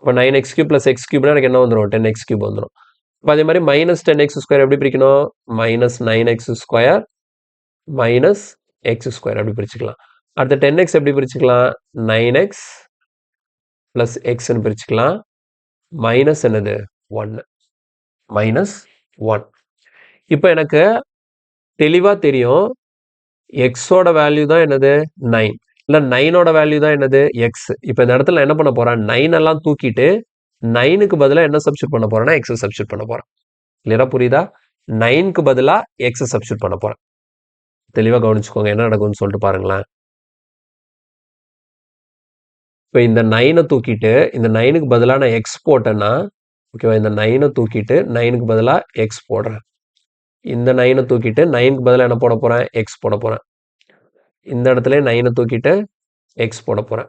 இப்போ 9x கியூப் ப்ளஸ் எக்ஸ் கியூப்னா எனக்கு என்ன வந்துடும்? 10x கியூப் வந்துடும். இப்போ அதே மாதிரி மைனஸ் 10x ஸ்கொயர் எப்படி பிரிக்கணும்? Minus 9x square minus x square அப்படி பிரிச்சுக்கலாம். அடுத்த 10x எப்படி பிரிச்சுக்கலாம்? 9x ப்ளஸ் எக்ஸ்ன்னு பிரிச்சுக்கலாம். மைனஸ் என்னது? 1. மைனஸ் 1. இப்போ எனக்கு தெளிவாக தெரியும், எக்ஸோட வேல்யூ தான் என்னது? 9. இல்லை 9ஓட வேல்யூ தான் என்னது? எக்ஸ். இப்போ இந்த இடத்துல என்ன பண்ண போகிறேன்? 9 எல்லாம் தூக்கிட்டு 9க்கு பதிலாக என்ன சப்ஸ்டியூட் பண்ண போகிறேன்னா எக்ஸை சப்ஸ்டியூட் பண்ண போகிறேன். கிளியரா புரியுதா? 9க்கு பதிலாக எக்ஸை சப்ஸ்டியூட் பண்ண போகிறேன். தெளிவாக கவனிச்சுக்கோங்க, என்ன நடக்கும்னு சொல்லிட்டு பாருங்களேன். இப்போ இந்த 9 தூக்கிட்டு இந்த 9க்கு பதிலாக நான் எக்ஸ் போட்டேன்னா, ஓகேவா, இந்த 9 தூக்கிட்டு 9க்கு பதிலாக எக்ஸ் போடுறேன். இந்த 9 தூக்கிட்டு 9க்கு பதிலாக என்ன போட போகிறேன்? எக்ஸ் போட போகிறேன். இந்த இடத்துல 9 தூக்கிட்டு எக்ஸ் போட போகிறேன்.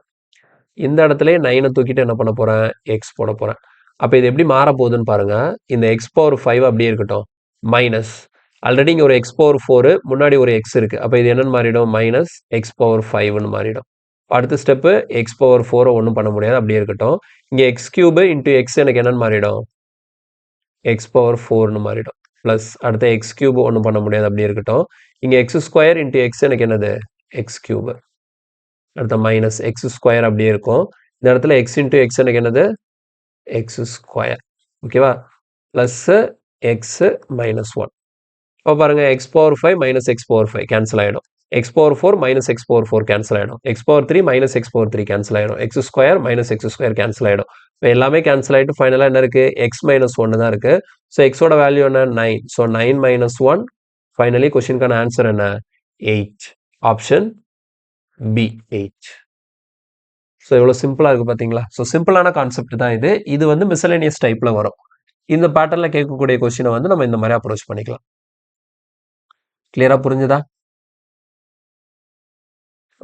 இந்த இடத்துல 9 தூக்கிட்டு என்ன பண்ண போகிறேன்? எக்ஸ் போட போகிறேன். அப்போ இது எப்படி மாற போகுதுன்னு பாருங்க. இந்த எக்ஸ் பவர் 5 அப்படியே இருக்கட்டும், மைனஸ் ஆல்ரெடி இங்கே ஒரு எக்ஸ் பவர் 4 முன்னாடி ஒரு எக்ஸ் இருக்குது. அப்போ இது என்னன்னு மாறிடும்? மைனஸ் எக்ஸ் பவர் 5ன்னு மாறிடும். அடுத்த ஸ்டெப்பு எக்ஸ் பவர் 4 ஒன்றும் பண்ண முடியாது, அப்படியே இருக்கட்டும். இங்கே எக்ஸ் கியூபு இன்ட்டு எக்ஸ் எனக்கு என்னன்னு மாறிடும்? எக்ஸ் பவர் 4ன்னு மாறிடும். ப்ளஸ் அடுத்த எக்ஸ் கியூபு ஒன்றும் பண்ண முடியாது, அப்படியே இருக்கட்டும். இங்கே எக்ஸ் ஸ்கொயர் இன்ட்டு எக்ஸ் எனக்கு என்னது? X cube. அடுத்த மைனஸ் எக்ஸ் ஸ்கொயர் அப்படியே இருக்கும். இந்த இடத்துல எக்ஸ் இன்ட்டு எக்ஸ் எனக்கு என்னது? X square. ஓகேவா? Plus x minus 1. இப்போ பாருங்கள், x power 5 minus X power 5 cancel ஆகிடும். X power 4 minus X power 4 cancel ஆகிடும். X power 3 minus X power 3 cancel ஆகிடும். X square minus x square cancel ஆகிடும். இப்போ எல்லாமே கேன்சல் ஆகிட்டு ஃபைனலாக என்ன இருக்குது? எக்ஸ் மைனஸ் 1 தான் இருக்குது. ஸோ எக்ஸோட வேல்யூ என்ன? 9. So 9 minus 1. ஃபைனலி கொஸ்டினுக்கான ஆன்சர் என்ன? 8. Option B, 8. ஸோ எவ்வளோ சிம்பிளாக இருக்குது பார்த்தீங்களா? ஸோ சிம்பிளான கான்செப்ட் தான் இது. இது வந்து மிஸ்சலேனியஸ் டைப்பில் வரும். இந்த பேட்டர்னில் கேட்கக்கூடிய கொஸ்டினை வந்து நம்ம இந்த மாதிரி அப்ரோச் பண்ணிக்கலாம். கிளியரா புரிஞ்சுதா?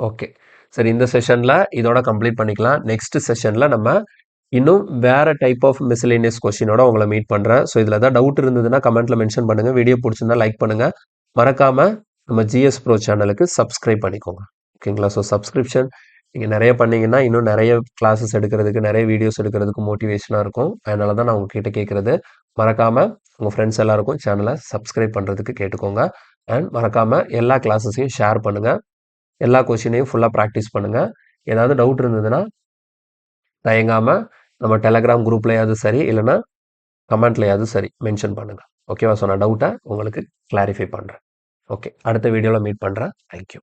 ஓகே, சரி, இந்த செஷனில் இதோட கம்ப்ளீட் பண்ணிக்கலாம். நெக்ஸ்ட் செஷனில் நம்ம இன்னும் வேறு டைப் ஆஃப் மிஸ்சலேனியஸ் கொஸ்டினோட உங்களை மீட் பண்ணுறேன். ஸோ இதில் ஏதாவது டவுட் இருந்ததுன்னா கமெண்ட்டில் மென்ஷன் பண்ணுங்கள். வீடியோ பிடிச்சிருந்தா லைக் பண்ணுங்கள். மறக்காமல் நம்ம ஜிஎஸ் ப்ரோ சேனலுக்கு சப்ஸ்கிரைப் பண்ணிக்கோங்க. ஓகேங்களா? ஸோ சப்ஸ்கிரிப்ஷன் நீங்கள் நிறைய பண்ணிங்கன்னா இன்னும் நிறைய கிளாஸஸ் எடுக்கிறதுக்கு, நிறைய வீடியோஸ் எடுக்கிறதுக்கு மோட்டிவேஷனாக இருக்கும். அதனால தான் நான் உங்ககிட்ட கேட்குறது. மறக்காமல் உங்கள் ஃப்ரெண்ட்ஸ் எல்லாருக்கும் சேனலை சப்ஸ்கிரைப் பண்ணுறதுக்கு கேட்டுக்கோங்க. அண்ட் மறக்காமல் எல்லா கிளாஸஸையும் ஷேர் பண்ணுங்கள். எல்லா கொஸ்டினையும் ஃபுல்லாக ப்ராக்டிஸ் பண்ணுங்கள். ஏதாவது டவுட் இருந்ததுன்னா தயங்காமல் நம்ம டெலகிராம் குரூப்லையாவது சரி, இல்லைனா கமெண்ட்லையாவது சரி மென்ஷன் பண்ணுங்கள். ஓகேவா? ஸோ நான் டவுட்டை உங்களுக்கு கிளாரிஃபை பண்ணுறேன். ஓகே, அடுத்த வீடியோவில் மீட் பண்ணுறேன். தேங்க்யூ.